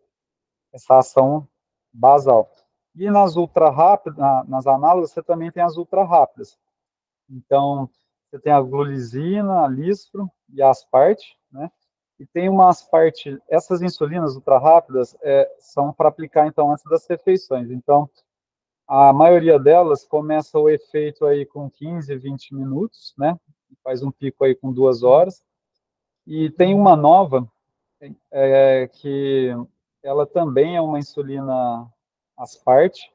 essa ação basal. E nas ultra rápidas, nas análogas, você também tem as ultra rápidas. Então, você tem a glulizina, a lispro e a asparte, né? E tem umas partes, essas insulinas ultra rápidas são para aplicar, então, antes das refeições. Então, a maioria delas começa o efeito aí com 15, 20 minutos, né? Faz um pico aí com 2 horas. E tem uma nova, que ela também é uma insulina asparte,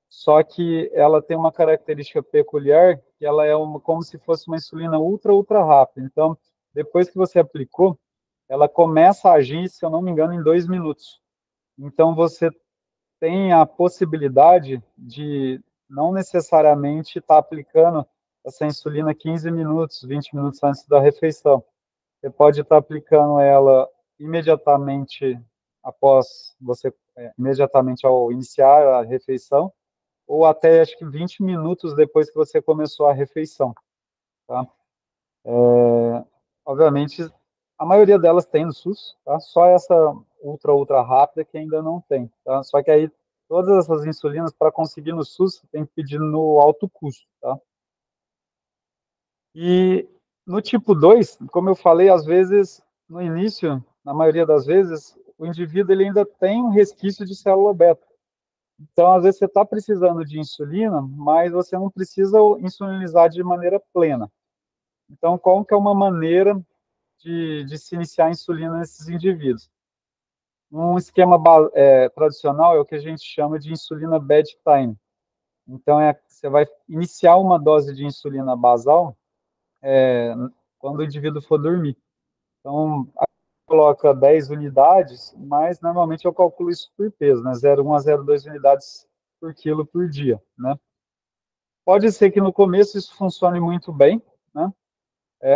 só que ela tem uma característica peculiar, que ela é como se fosse uma insulina ultra rápida. Então, depois que você aplicou, ela começa a agir, se eu não me engano, em 2 minutos. Então, você tem a possibilidade de não necessariamente estar aplicando essa insulina 15 minutos, 20 minutos antes da refeição. Você pode estar aplicando ela imediatamente após você, imediatamente ao iniciar a refeição, ou até acho que 20 minutos depois que você começou a refeição, tá? Obviamente, a maioria delas tem no SUS, tá? Só essa ultra rápida que ainda não tem, tá? Só que aí todas essas insulinas, para conseguir no SUS, você tem que pedir no alto custo, tá? E no tipo 2, como eu falei, às vezes, no início, na maioria das vezes, o indivíduo ele ainda tem um resquício de célula beta. Então, às vezes, você está precisando de insulina, mas você não precisa insulinizar de maneira plena. Então, qual que é uma maneira de se iniciar a insulina nesses indivíduos? Um esquema tradicional é o que a gente chama de insulina bedtime. Então, você vai iniciar uma dose de insulina basal quando o indivíduo for dormir. Então, coloca 10 unidades, mas normalmente eu calculo isso por peso, né? 0,1 a 0,2 unidades por quilo por dia, né? Pode ser que no começo isso funcione muito bem, né?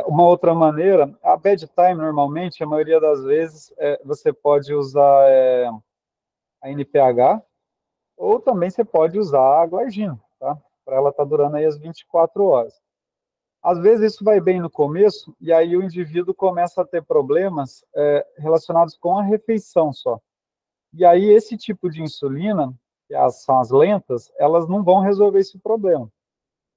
Uma outra maneira, a bedtime normalmente, a maioria das vezes, você pode usar a NPH, ou também você pode usar a glargina, tá? Para ela estar durando aí as 24 horas. Às vezes isso vai bem no começo, e aí o indivíduo começa a ter problemas relacionados com a refeição só. E aí esse tipo de insulina, são as lentas, elas não vão resolver esse problema.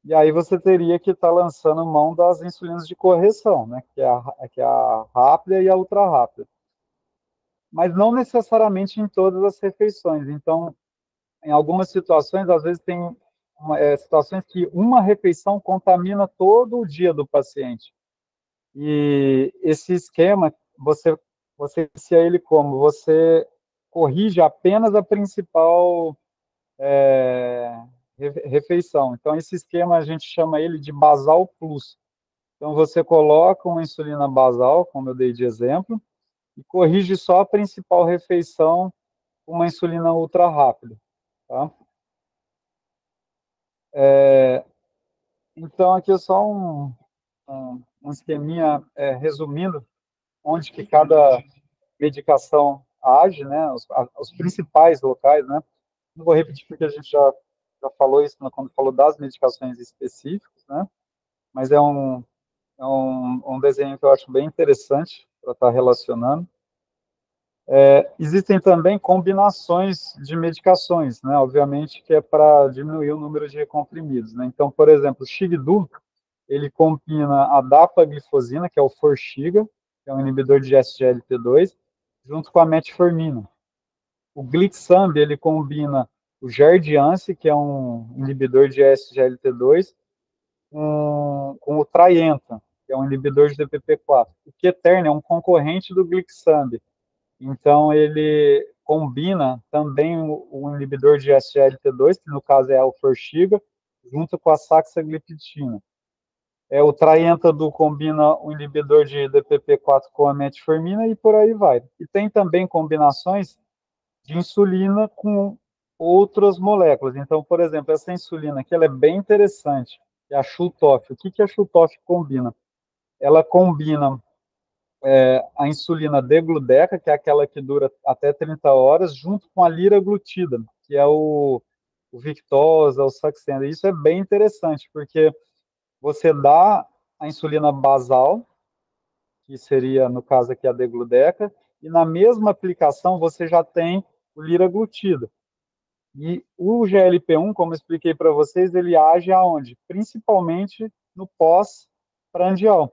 E aí você teria que estar lançando mão das insulinas de correção, né? Que é a rápida e a ultra rápida. Mas não necessariamente em todas as refeições. Então, em algumas situações, às vezes tem situações que uma refeição contamina todo o dia do paciente. E esse esquema, você inicia ele como? Você corrige apenas a principal refeição. Então, esse esquema a gente chama ele de basal plus. Então, você coloca uma insulina basal, como eu dei de exemplo, e corrige só a principal refeição com uma insulina ultra rápida. Tá? Então, aqui é só um esqueminha resumindo onde que cada medicação age, né? Os principais locais, né? Não vou repetir porque a gente já falou isso quando falou das medicações específicas, né? Mas é um desenho que eu acho bem interessante para estar relacionando. Existem também combinações de medicações, né? Obviamente que é para diminuir o número de comprimidos, né? Então, por exemplo, o Xigdu, ele combina a dapaglifosina, que é o Forxiga, que é um inibidor de SGLT2, junto com a metformina. O Glixamb, ele combina o Jardiance, que é um inibidor de SGLT2, com o Traienta, que é um inibidor de DPP-4. O Keterna é um concorrente do Glixamb, então ele combina também o inibidor de SGLT2, que no caso é a Forxiga, junto com a saxagliptina. O Traientado combina o inibidor de DPP-4 com a metformina e por aí vai. E tem também combinações de insulina com outras moléculas. Então, por exemplo, essa insulina aqui ela é bem interessante, é a Schultoff. O que a Schultoff combina? Ela combina a insulina degludeca, que é aquela que dura até 30 horas, junto com a liraglutida, que é o Victoza, o Saxenda. Isso é bem interessante, porque você dá a insulina basal, que seria, no caso aqui, a degludeca, e na mesma aplicação você já tem o liraglutida. E o GLP-1, como eu expliquei para vocês, ele age aonde? Principalmente no pós-prandial.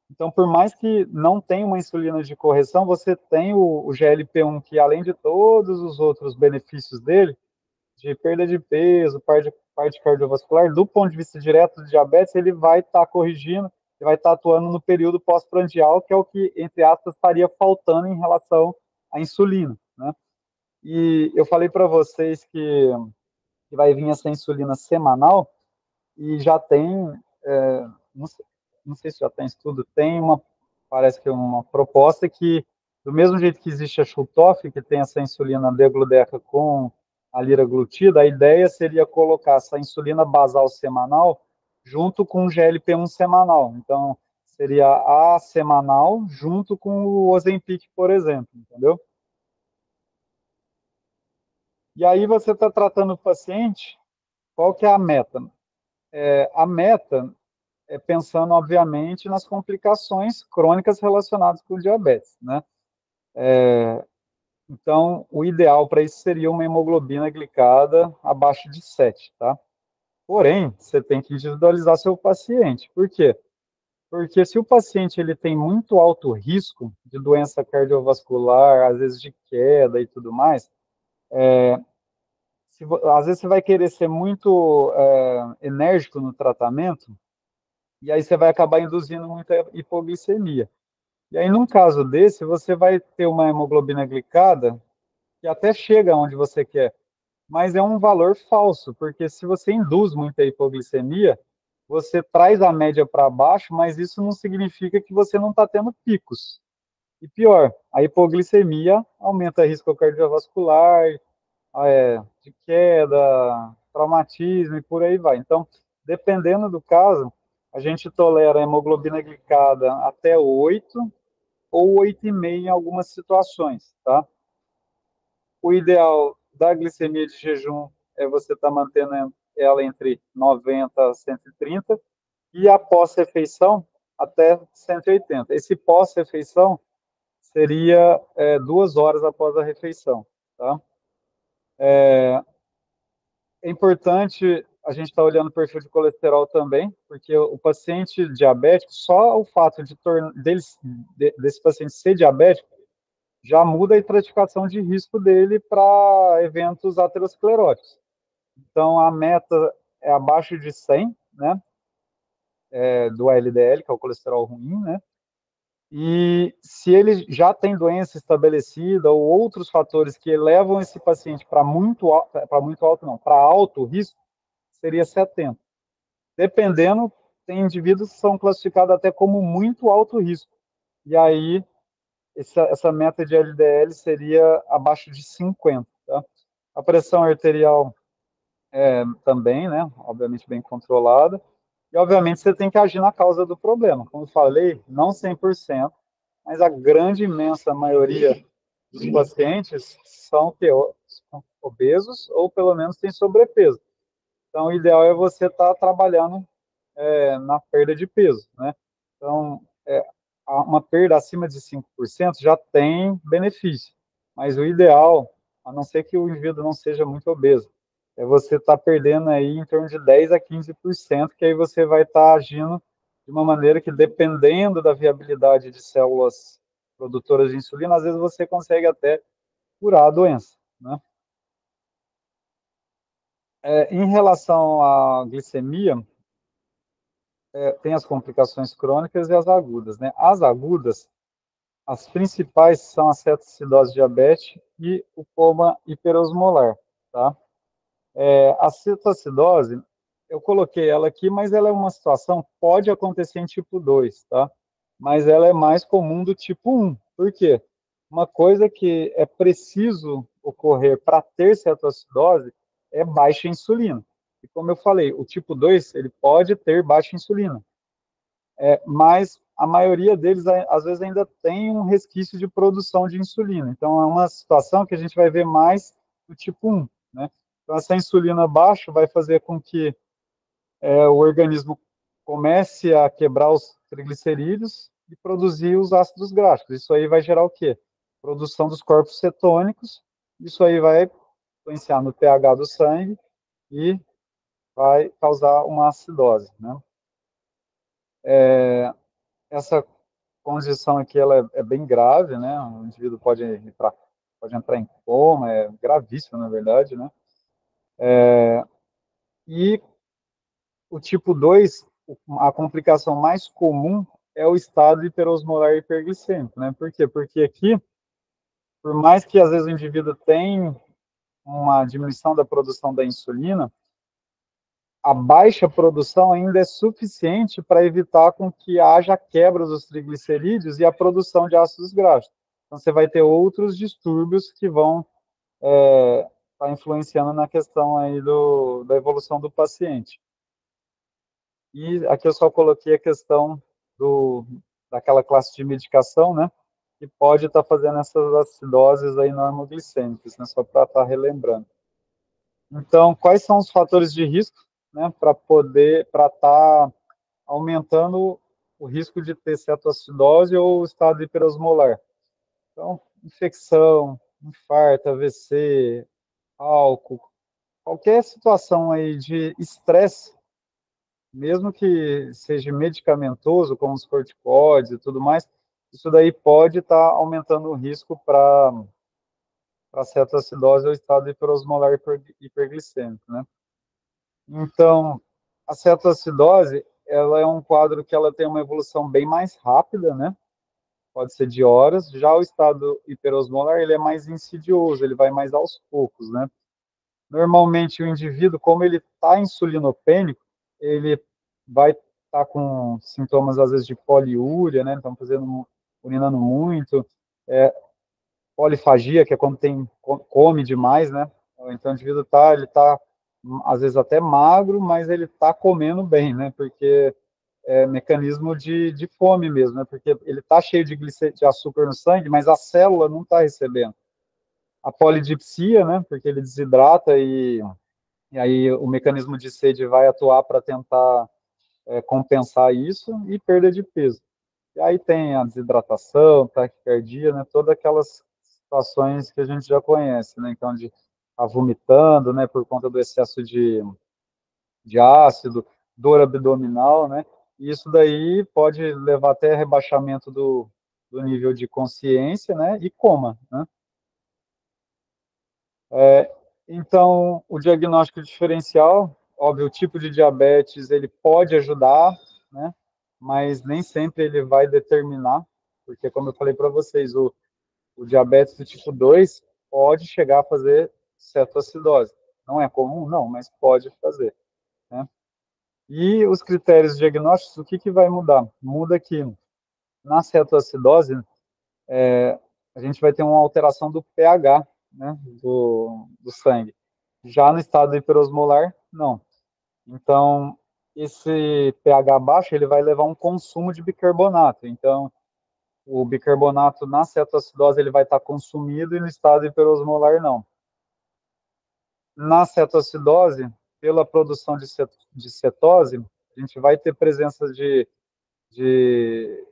Então, por mais que não tenha uma insulina de correção, você tem o GLP-1, que além de todos os outros benefícios dele, de perda de peso, parte cardiovascular, do ponto de vista direto do diabetes, ele vai estar corrigindo, ele vai estar atuando no período pós-prandial, que é o que, entre aspas, estaria faltando em relação à insulina, né? E eu falei para vocês que vai vir essa insulina semanal, e já tem, não sei, não sei se já tem estudo, tem uma, parece que é uma proposta que, do mesmo jeito que existe a Shutoff, que tem essa insulina degludeca com a liraglutida, a ideia seria colocar essa insulina basal semanal junto com o GLP-1 semanal. Então, seria a semanal junto com o Ozempic, por exemplo, entendeu? E aí você está tratando o paciente, qual que é a meta? A meta pensando, obviamente, nas complicações crônicas relacionadas com o diabetes, né? Então, o ideal para isso seria uma hemoglobina glicada abaixo de 7, tá? Porém, você tem que individualizar seu paciente. Por quê? Porque se o paciente ele tem muito alto risco de doença cardiovascular, às vezes de queda e tudo mais, às vezes você vai querer ser muito enérgico no tratamento, e aí você vai acabar induzindo muita hipoglicemia. E aí, num caso desse, você vai ter uma hemoglobina glicada que até chega onde você quer, mas é um valor falso, porque se você induz muita hipoglicemia, você traz a média para baixo, mas isso não significa que você não está tendo picos. E pior, a hipoglicemia aumenta o risco cardiovascular, de queda, traumatismo e por aí vai. Então, dependendo do caso, a gente tolera a hemoglobina glicada até 8 ou 8,5 em algumas situações, tá? O ideal da glicemia de jejum é você estar mantendo ela entre 90 a 130 e a pós-refeição até 180. Esse pós-refeição seria 2 horas após a refeição, tá? É importante a gente estar olhando o perfil de colesterol também, porque o paciente diabético, só o fato desse paciente ser diabético, já muda a estratificação de risco dele para eventos ateroscleróticos. Então, a meta é abaixo de 100, né, do LDL, que é o colesterol ruim, né, e se ele já tem doença estabelecida ou outros fatores que levam esse paciente para muito alto não, para alto risco, seria 70. Dependendo, tem indivíduos que são classificados até como muito alto risco. E aí, essa meta de LDL seria abaixo de 50. Tá? A pressão arterial também, né? Obviamente bem controlada. E, obviamente, você tem que agir na causa do problema. Como eu falei, não 100%, mas a grande, imensa maioria dos pacientes são obesos ou, pelo menos, têm sobrepeso. Então, o ideal é você estar trabalhando na perda de peso, né? Então, uma perda acima de 5% já tem benefício, mas o ideal, a não ser que o indivíduo não seja muito obeso, é você estar perdendo aí em torno de 10 a 15%, que aí você vai estar agindo de uma maneira que, dependendo da viabilidade de células produtoras de insulina, às vezes você consegue até curar a doença, né? Em relação à glicemia, tem as complicações crônicas e as agudas, né? As agudas, as principais são a cetoacidose diabética e o coma hiperosmolar, tá? A cetoacidose, eu coloquei ela aqui, mas ela é uma situação, pode acontecer em tipo 2, tá? Mas ela é mais comum do tipo 1. Por quê? Uma coisa que é preciso ocorrer para ter cetoacidose é baixa insulina. E como eu falei, o tipo 2, ele pode ter baixa insulina, mas a maioria deles, às vezes, ainda tem um resquício de produção de insulina. Então, é uma situação que a gente vai ver mais do tipo 1, né? Então, essa insulina baixa vai fazer com que o organismo comece a quebrar os triglicerídeos e produzir os ácidos graxos. Isso aí vai gerar o quê? Produção dos corpos cetônicos. Isso aí vai influenciar no pH do sangue e vai causar uma acidose, né? Essa condição aqui ela é bem grave, né? O indivíduo pode entrar em coma, é gravíssimo, na verdade, né? E o tipo 2, a complicação mais comum é o estado hiperosmolar hiperglicêmico, né? Por quê? Porque aqui, por mais que às vezes o indivíduo tenha uma diminuição da produção da insulina, a baixa produção ainda é suficiente para evitar com que haja quebra dos triglicerídeos e a produção de ácidos graxos. Então, você vai ter outros distúrbios que vão estar influenciando na questão aí da evolução do paciente. E aqui eu só coloquei a questão daquela classe de medicação, né, que pode estar fazendo essas acidoses aí normoglicêmicas, né, só para estar relembrando. Então, quais são os fatores de risco, né, para estar aumentando o risco de ter cetoacidose ou estado hiperosmolar? Então, infecção, infarto, AVC, álcool, qualquer situação aí de estresse, mesmo que seja medicamentoso, como os corticoides e tudo mais, isso daí pode estar aumentando o risco para cetoacidose ou estado hiperosmolar hiperglicêmico, né? Então, a cetoacidose, ela é um quadro que ela tem uma evolução bem mais rápida, né? Pode ser de horas. Já o estado hiperosmolar, ele é mais insidioso, ele vai mais aos poucos, né? Normalmente, o indivíduo, como ele está insulinopênico, ele vai estar com sintomas, às vezes, de poliúria, né? Então, urinando muito, polifagia, que é quando come demais, né? Então, o indivíduo ele está, às vezes, até magro, mas ele está comendo bem, né? Porque é mecanismo de fome mesmo, né? Porque ele está cheio de açúcar no sangue, mas a célula não está recebendo. A polidipsia, né? Porque ele desidrata e aí o mecanismo de sede vai atuar para tentar compensar isso e perda de peso. E aí tem a desidratação, taquicardia, né? Todas aquelas situações que a gente já conhece, né? Então, de estar vomitando, né? Por conta do excesso de ácido, dor abdominal, né? E isso daí pode levar até rebaixamento do nível de consciência, né? E coma, né? Então, o diagnóstico diferencial, óbvio, o tipo de diabetes, ele pode ajudar, né? Mas nem sempre ele vai determinar, porque, como eu falei para vocês, o diabetes do tipo 2 pode chegar a fazer cetoacidose. Não é comum? Não, mas pode fazer, né? E os critérios diagnósticos, o que vai mudar? Muda que na cetoacidose, a gente vai ter uma alteração do pH, né, do sangue. Já no estado hiperosmolar, não. Então, esse pH baixo, ele vai levar a um consumo de bicarbonato. Então, o bicarbonato na cetoacidose, ele vai estar consumido e no estado hiperosmolar, não. Na cetoacidose, pela produção de cetose, a gente vai ter presença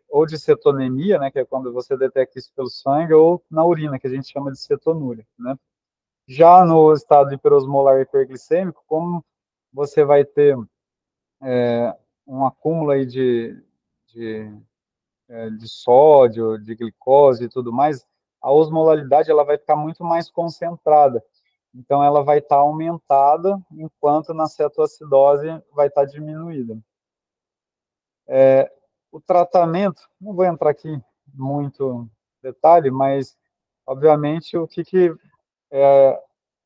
ou de cetonemia, né, que é quando você detecta isso pelo sangue, ou na urina, que a gente chama de cetonúria, né? Já no estado hiperosmolar hiperglicêmico, como você vai ter um acúmulo aí de sódio, de glicose e tudo mais, a osmolaridade ela vai ficar muito mais concentrada. Então, ela vai estar aumentada, enquanto na cetoacidose vai estar diminuída. O tratamento, não vou entrar aqui muito detalhe, mas, obviamente, o que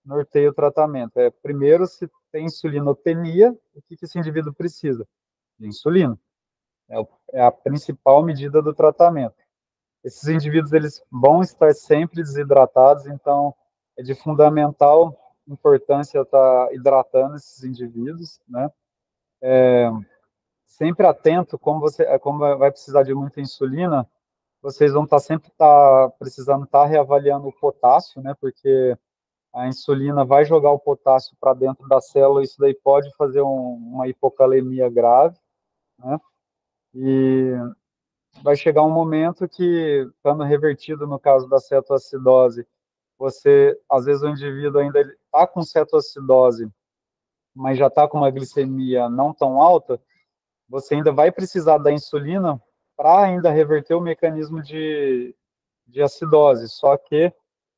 norteia o tratamento? Primeiro, se tem insulinopenia, o que esse indivíduo precisa? De insulina. É a principal medida do tratamento. Esses indivíduos eles vão estar sempre desidratados, então é de fundamental importância estar hidratando esses indivíduos, né? Sempre atento, como vai precisar de muita insulina, vocês vão estar precisando estar reavaliando o potássio, né? Porque a insulina vai jogar o potássio para dentro da célula, isso daí pode fazer uma hipocalemia grave, né? E vai chegar um momento que, estando revertido no caso da cetoacidose, às vezes o indivíduo ainda está com cetoacidose, mas já está com uma glicemia não tão alta, você ainda vai precisar da insulina para ainda reverter o mecanismo de acidose, só que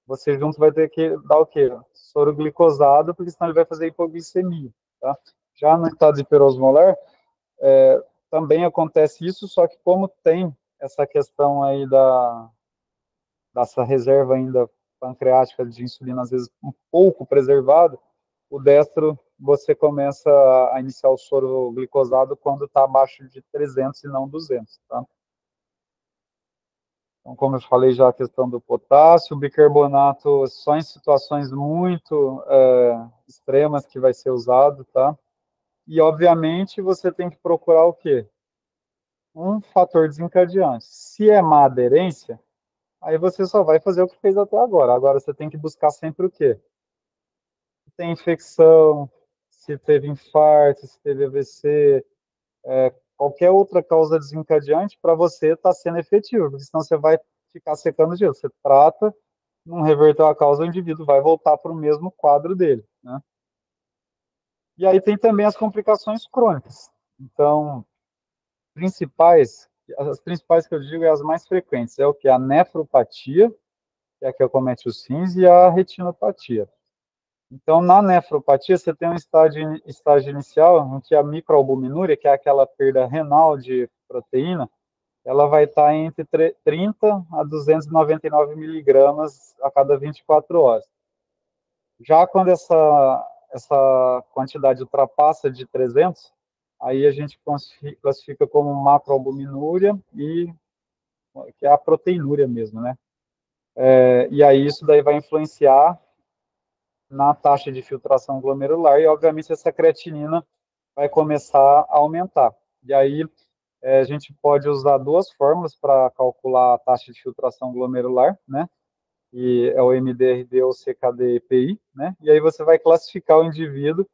você junto vai ter que dar o quê? Soro glicosado, porque senão ele vai fazer hipoglicemia, tá? Já no estado hiperosmolar, também acontece isso, só que como tem essa questão aí dessa reserva ainda pancreática de insulina, às vezes um pouco preservada, o destro você começa a iniciar o soro glicosado quando está abaixo de 300 e não 200, tá? Então, como eu falei já a questão do potássio, o bicarbonato só em situações muito extremas que vai ser usado, tá? E, obviamente, você tem que procurar o quê? Um fator desencadeante. Se é má aderência, aí você só vai fazer o que fez até agora. Agora, você tem que buscar sempre o quê? Se tem infecção, se teve infarto, se teve AVC, qualquer outra causa desencadeante, para você está sendo efetivo, porque senão você vai ficar secando o gelo. Você trata, não reverteu a causa, o indivíduo vai voltar para o mesmo quadro dele, né? E aí tem também as complicações crônicas. Então, as principais que eu digo é as mais frequentes, é o que? A nefropatia, que é a que acomete os rins, e a retinopatia. Então, na nefropatia, você tem um estágio inicial em que a microalbuminúria, que é aquela perda renal de proteína, ela vai estar entre 30 a 299 miligramas a cada 24 horas. Já quando essa quantidade ultrapassa de 300, aí a gente classifica como macroalbuminúria, que é a proteinúria mesmo, né? E aí isso daí vai influenciar na taxa de filtração glomerular e, obviamente, essa creatinina vai começar a aumentar. E aí a gente pode usar duas fórmulas para calcular a taxa de filtração glomerular, né? E é o MDRD ou CKD-EPI, né? E aí você vai classificar o indivíduo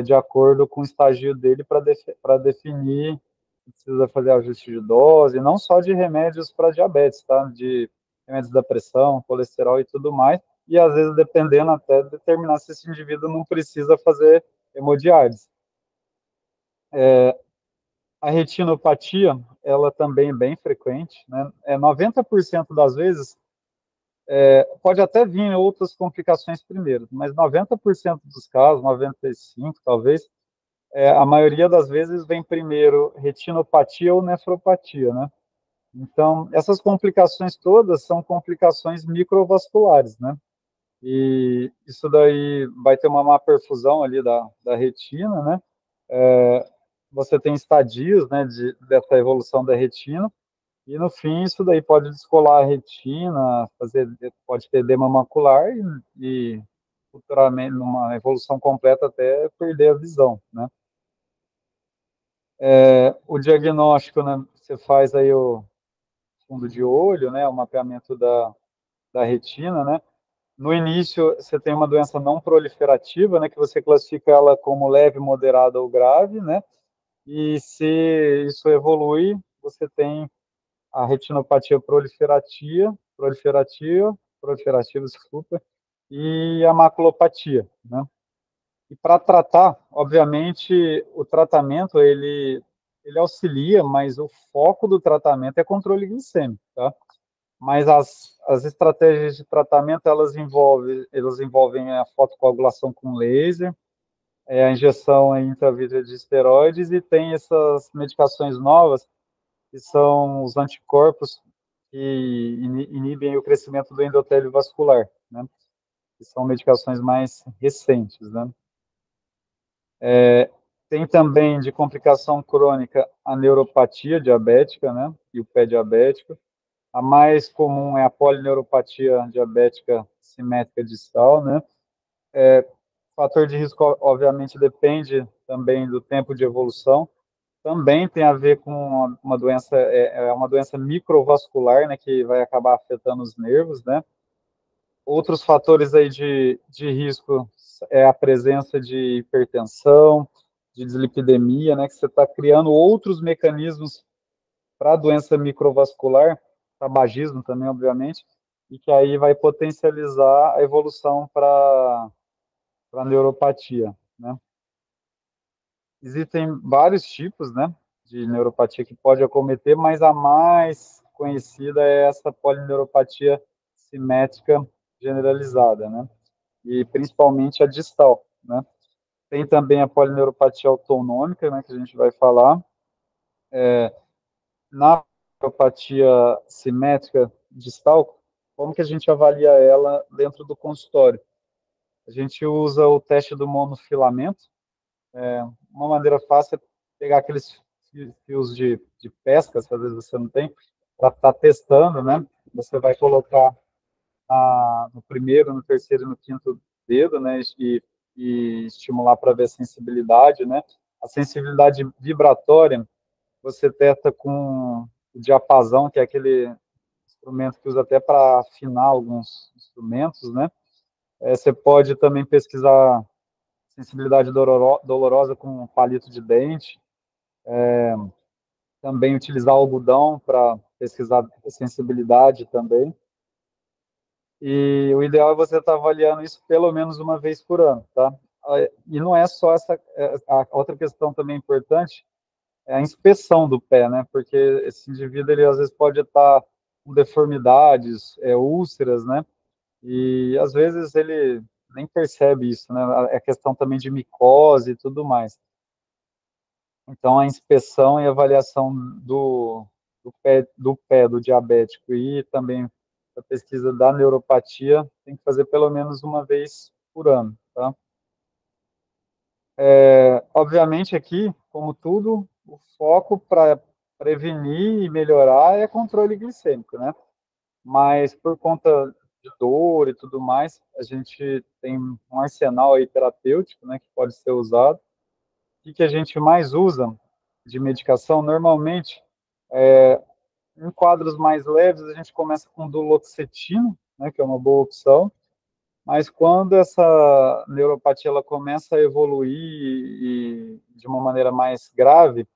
de acordo com o estágio dele para definir se precisa fazer ajuste de dose, não só de remédios para diabetes, tá? De remédios da pressão, colesterol e tudo mais, e às vezes dependendo até determinar se esse indivíduo não precisa fazer hemodiálise. A retinopatia, ela também é bem frequente, né? 90% das vezes, pode até vir outras complicações primeiro, mas 90% dos casos, 95% talvez, a maioria das vezes vem primeiro retinopatia ou nefropatia, né? Então, essas complicações todas são complicações microvasculares, né? E isso daí vai ter uma má perfusão ali da retina, né? Você tem estadios, né, dessa evolução da retina, e no fim isso daí pode descolar a retina, pode ter edema macular e futuramente, numa evolução completa, até perder a visão, né? O diagnóstico, né, você faz aí o fundo de olho, né, o mapeamento da retina, né? No início, você tem uma doença não proliferativa, né, que você classifica ela como leve, moderada ou grave, né? E se isso evolui, você tem a retinopatia proliferativa, desculpa, e a maculopatia, né? E para tratar, obviamente, o tratamento ele auxilia, mas o foco do tratamento é controle glicêmico, tá? Mas as estratégias de tratamento elas envolvem a fotocoagulação com laser, a injeção intravítrea de esteroides e tem essas medicações novas que são os anticorpos que inibem o crescimento do endotélio vascular, né? Que são medicações mais recentes, né? Tem também de complicação crônica a neuropatia diabética, né? E o pé diabético. A mais comum é a polineuropatia diabética simétrica distal, né? O fator de risco, obviamente, depende também do tempo de evolução. Também tem a ver com uma doença, uma doença microvascular, né? Que vai acabar afetando os nervos, né? Outros fatores aí de risco é a presença de hipertensão, de dislipidemia, né? Que você está criando outros mecanismos para a doença microvascular, tabagismo também, obviamente, e que aí vai potencializar a evolução para a neuropatia, né? Existem vários tipos, né, de neuropatia que pode acometer, mas a mais conhecida é essa polineuropatia simétrica generalizada, né? E principalmente a distal, né? Tem também a polineuropatia autonômica, né, que a gente vai falar. Na neuropatia simétrica distal, como que a gente avalia ela dentro do consultório? A gente usa o teste do monofilamento. Uma maneira fácil é pegar aqueles fios de pesca, se às vezes você não tem, para estar testando, né? Você vai colocar no primeiro, no terceiro e no quinto dedo, né? E estimular para ver a sensibilidade, né? A sensibilidade vibratória você testa com o diapasão, que é aquele instrumento que usa até para afinar alguns instrumentos, né? Você pode também pesquisar sensibilidade dolorosa com palito de dente, também utilizar algodão para pesquisar sensibilidade também. E o ideal é você estar avaliando isso pelo menos uma vez por ano, tá? E não é só essa, a outra questão também importante é a inspeção do pé, né? Porque esse indivíduo, ele às vezes pode estar com deformidades, úlceras, né? E às vezes ele nem percebe isso, né? É questão também de micose e tudo mais. Então, a inspeção e avaliação do pé do diabético e também a pesquisa da neuropatia tem que fazer pelo menos uma vez por ano, tá? Obviamente aqui, como tudo, o foco para prevenir e melhorar é controle glicêmico, né? Mas por conta de dor e tudo mais, a gente tem um arsenal aí terapêutico, né, que pode ser usado. O que a gente mais usa de medicação, normalmente, em quadros mais leves, a gente começa com duloxetina, né, que é uma boa opção, mas quando essa neuropatia ela começa a evoluir e de uma maneira mais grave,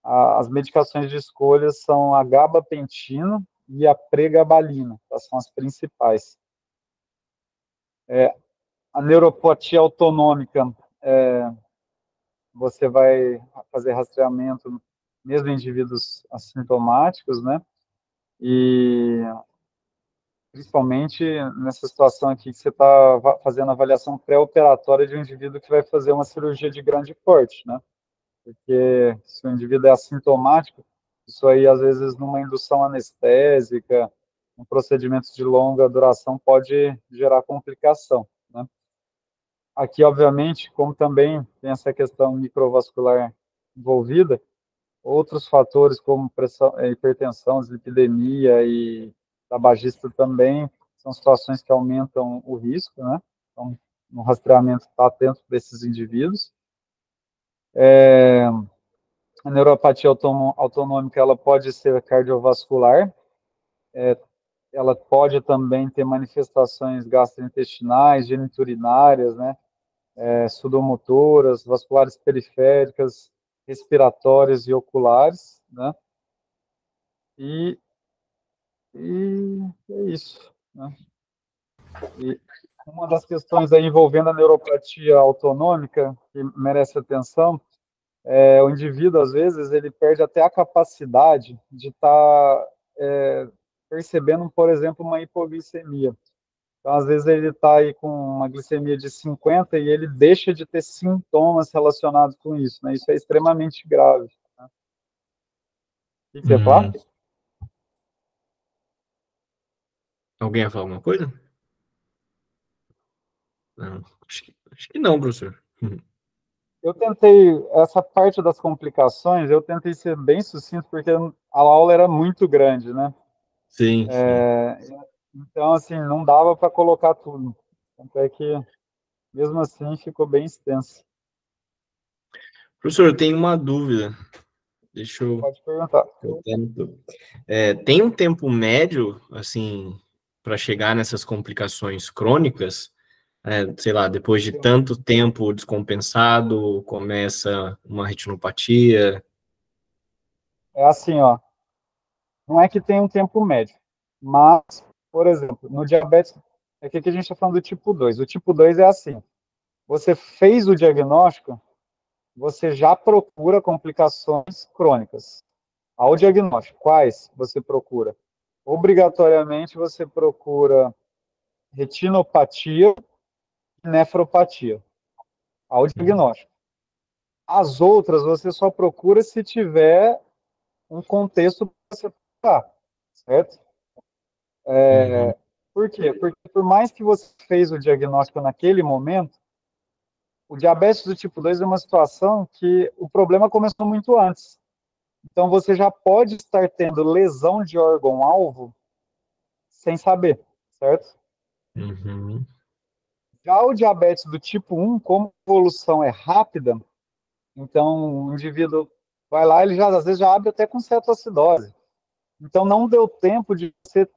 as medicações de escolha são a gabapentina e a pregabalina, que são as principais. A neuropatia autonômica, você vai fazer rastreamento mesmo em indivíduos assintomáticos, né? E principalmente nessa situação aqui que você está fazendo a avaliação pré-operatória de um indivíduo que vai fazer uma cirurgia de grande porte, né? Porque se o indivíduo é assintomático, isso aí, às vezes, numa indução anestésica, um procedimento de longa duração pode gerar complicação, né? Aqui, obviamente, como também tem essa questão microvascular envolvida, outros fatores como pressão, hipertensão, dislipidemia e tabagista também são situações que aumentam o risco, né? Então, no rastreamento, está atento para esses indivíduos. A neuropatia autonômica, ela pode ser cardiovascular, ela pode também ter manifestações gastrointestinais, geniturinárias, né? Sudomotoras, vasculares periféricas, respiratórias e oculares, né? E, e é isso, né? E uma das questões aí envolvendo a neuropatia autonômica, que merece atenção, o indivíduo, às vezes, ele perde até a capacidade de estar percebendo, por exemplo, uma hipoglicemia. Então, às vezes, ele está aí com uma glicemia de 50 e ele deixa de ter sintomas relacionados com isso, né? Isso é extremamente grave, né? O que você fala? Hum, alguém ia falar alguma coisa? Não, acho que não, professor. Eu tentei, essa parte das complicações, eu tentei ser bem sucinto, porque a aula era muito grande, né? Sim, sim. Então, assim, não dava para colocar tudo. Tanto é que, mesmo assim, ficou bem extenso. Professor, eu tenho uma dúvida. Deixa eu. Pode perguntar. Tem um tempo médio, assim, para chegar nessas complicações crônicas? Sei lá, depois de tanto tempo descompensado, começa uma retinopatia. É assim, ó, não é que tem um tempo médio, mas, por exemplo, no diabetes, é que aqui a gente está falando do tipo 2. O tipo 2 é assim, você fez o diagnóstico, você já procura complicações crônicas. Ao diagnóstico, quais você procura? Obrigatoriamente você procura retinopatia e nefropatia, ao diagnóstico. As outras você só procura se tiver um contexto para você procurar, certo? Uhum. Por quê? Porque por mais que você fez o diagnóstico naquele momento, o diabetes do tipo 2 é uma situação que o problema começou muito antes. Então você já pode estar tendo lesão de órgão-alvo sem saber, certo? Uhum. Já o diabetes do tipo 1, como a evolução é rápida, então o indivíduo vai lá, ele já às vezes já abre até com cetoacidose. Então não deu tempo de ser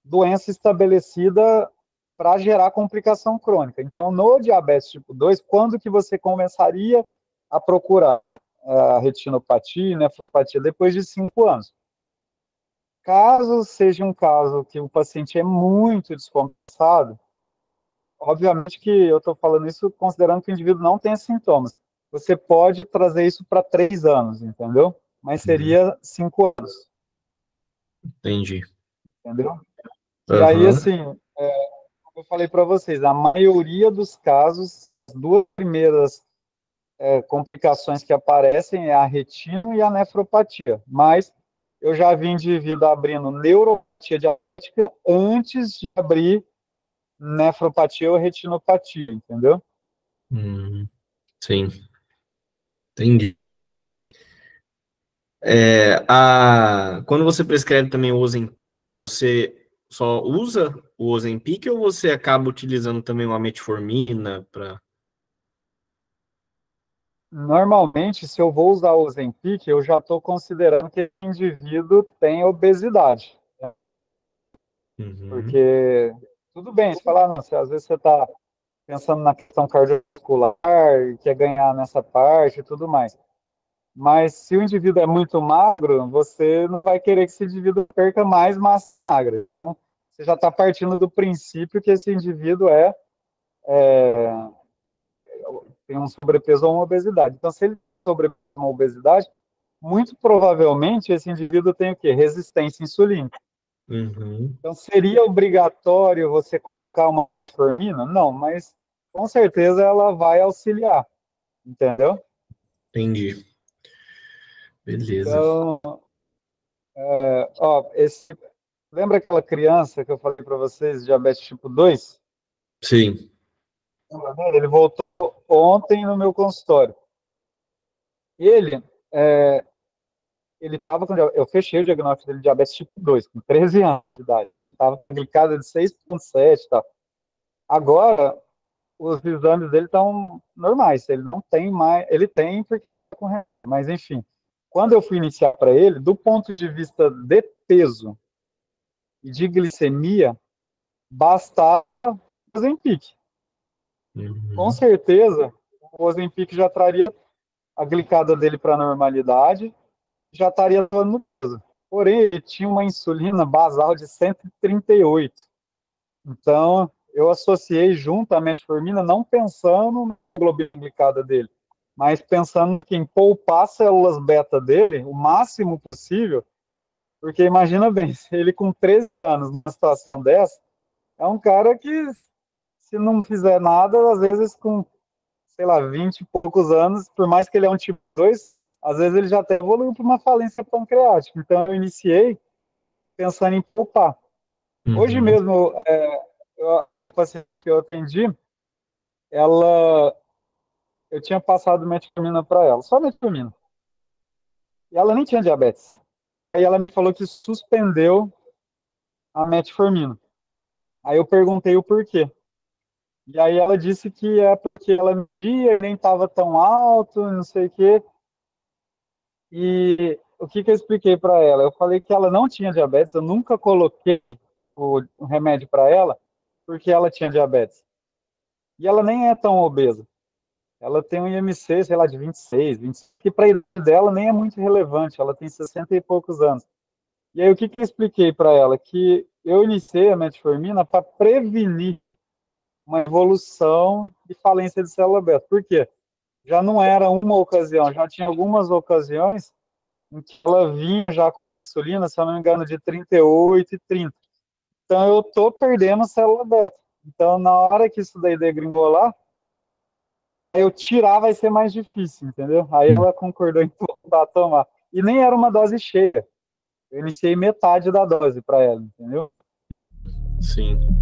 doença estabelecida para gerar complicação crônica. Então no diabetes tipo 2, quando que você começaria a procurar a retinopatia, nefropatia? Depois de 5 anos. Caso seja um caso que o paciente é muito descompensado, obviamente que eu estou falando isso considerando que o indivíduo não tem sintomas. Você pode trazer isso para 3 anos, entendeu? Mas Uhum. seria 5 anos, Entendi. entendeu? E aí, Aham. assim, como eu falei para vocês, a maioria dos casos, as duas primeiras complicações que aparecem é a retina e a nefropatia. Mas eu já vi indivíduo abrindo neuropatia diabética antes de abrir nefropatia ou retinopatia, entendeu? Uhum. Sim, entendi. Quando você prescreve também o Ozempic, você só usa o Ozempic ou você acaba utilizando também uma metformina para... Normalmente, se eu vou usar o Ozempic, eu já estou considerando que esse indivíduo tem obesidade, né? Uhum. Porque, tudo bem, se falar, não, se às vezes você está pensando na questão cardiovascular, quer ganhar nessa parte e tudo mais. Mas se o indivíduo é muito magro, você não vai querer que esse indivíduo perca mais massa magra. Então, você já está partindo do princípio que esse indivíduo tem um sobrepeso ou uma obesidade. Então, se ele tem sobrepeso ou uma obesidade, muito provavelmente esse indivíduo tem o quê? Resistência insulínica. Uhum. Então, seria obrigatório você colocar uma metformina? Não, mas com certeza ela vai auxiliar, entendeu? Entendi. Beleza. Então, ó, lembra aquela criança que eu falei para vocês, diabetes tipo 2? Sim. Lembra dele? Ele voltou ontem no meu consultório. Ele, é, ele estava com, eu fechei o diagnóstico dele de diabetes tipo 2, com 13 anos de idade. Estava com glicada de 6,7 e tal. Agora, os exames dele estão normais. Ele não tem mais. Ele tem porque está com remédio, mas enfim. Quando eu fui iniciar para ele, do ponto de vista de peso e de glicemia, bastava o Ozempic. Com Uhum. certeza, o Ozempic já traria a glicada dele para a normalidade, já estaria no peso. Porém, ele tinha uma insulina basal de 138. Então, eu associei junto a metformina, não pensando na globina glicada dele, mas pensando em poupar as células beta dele o máximo possível, porque imagina bem, se ele com 13 anos numa situação dessa, é um cara que, se não fizer nada, às vezes com, sei lá, 20 e poucos anos, por mais que ele é um tipo 2, às vezes ele já até evoluiu para uma falência pancreática. Então, eu iniciei pensando em poupar. Hoje Uhum. mesmo, a paciente que eu atendi, ela, eu tinha passado metformina para ela, só metformina. E ela nem tinha diabetes. Aí ela me falou que suspendeu a metformina. Aí eu perguntei o porquê. E aí ela disse que é porque ela media, nem estava tão alto, não sei o quê. E o que eu expliquei para ela? Eu falei que ela não tinha diabetes, eu nunca coloquei o remédio para ela, porque ela tinha diabetes. E ela nem é tão obesa. Ela tem um IMC, sei lá, de 26, 25, que para a idade dela nem é muito relevante, ela tem 60 e poucos anos. E aí o que eu expliquei para ela? Que eu iniciei a metformina para prevenir uma evolução de falência de célula beta. Por quê? já não era uma ocasião, já tinha algumas ocasiões em que ela vinha já com insulina, se eu não me engano, de 38 e 30. Então eu tô perdendo célula beta. Então na hora que isso daí degringolar, eu tirar vai ser mais difícil, entendeu? Aí ela concordou em voltar a tomar. E nem era uma dose cheia. Eu iniciei metade da dose para ela, entendeu? Sim.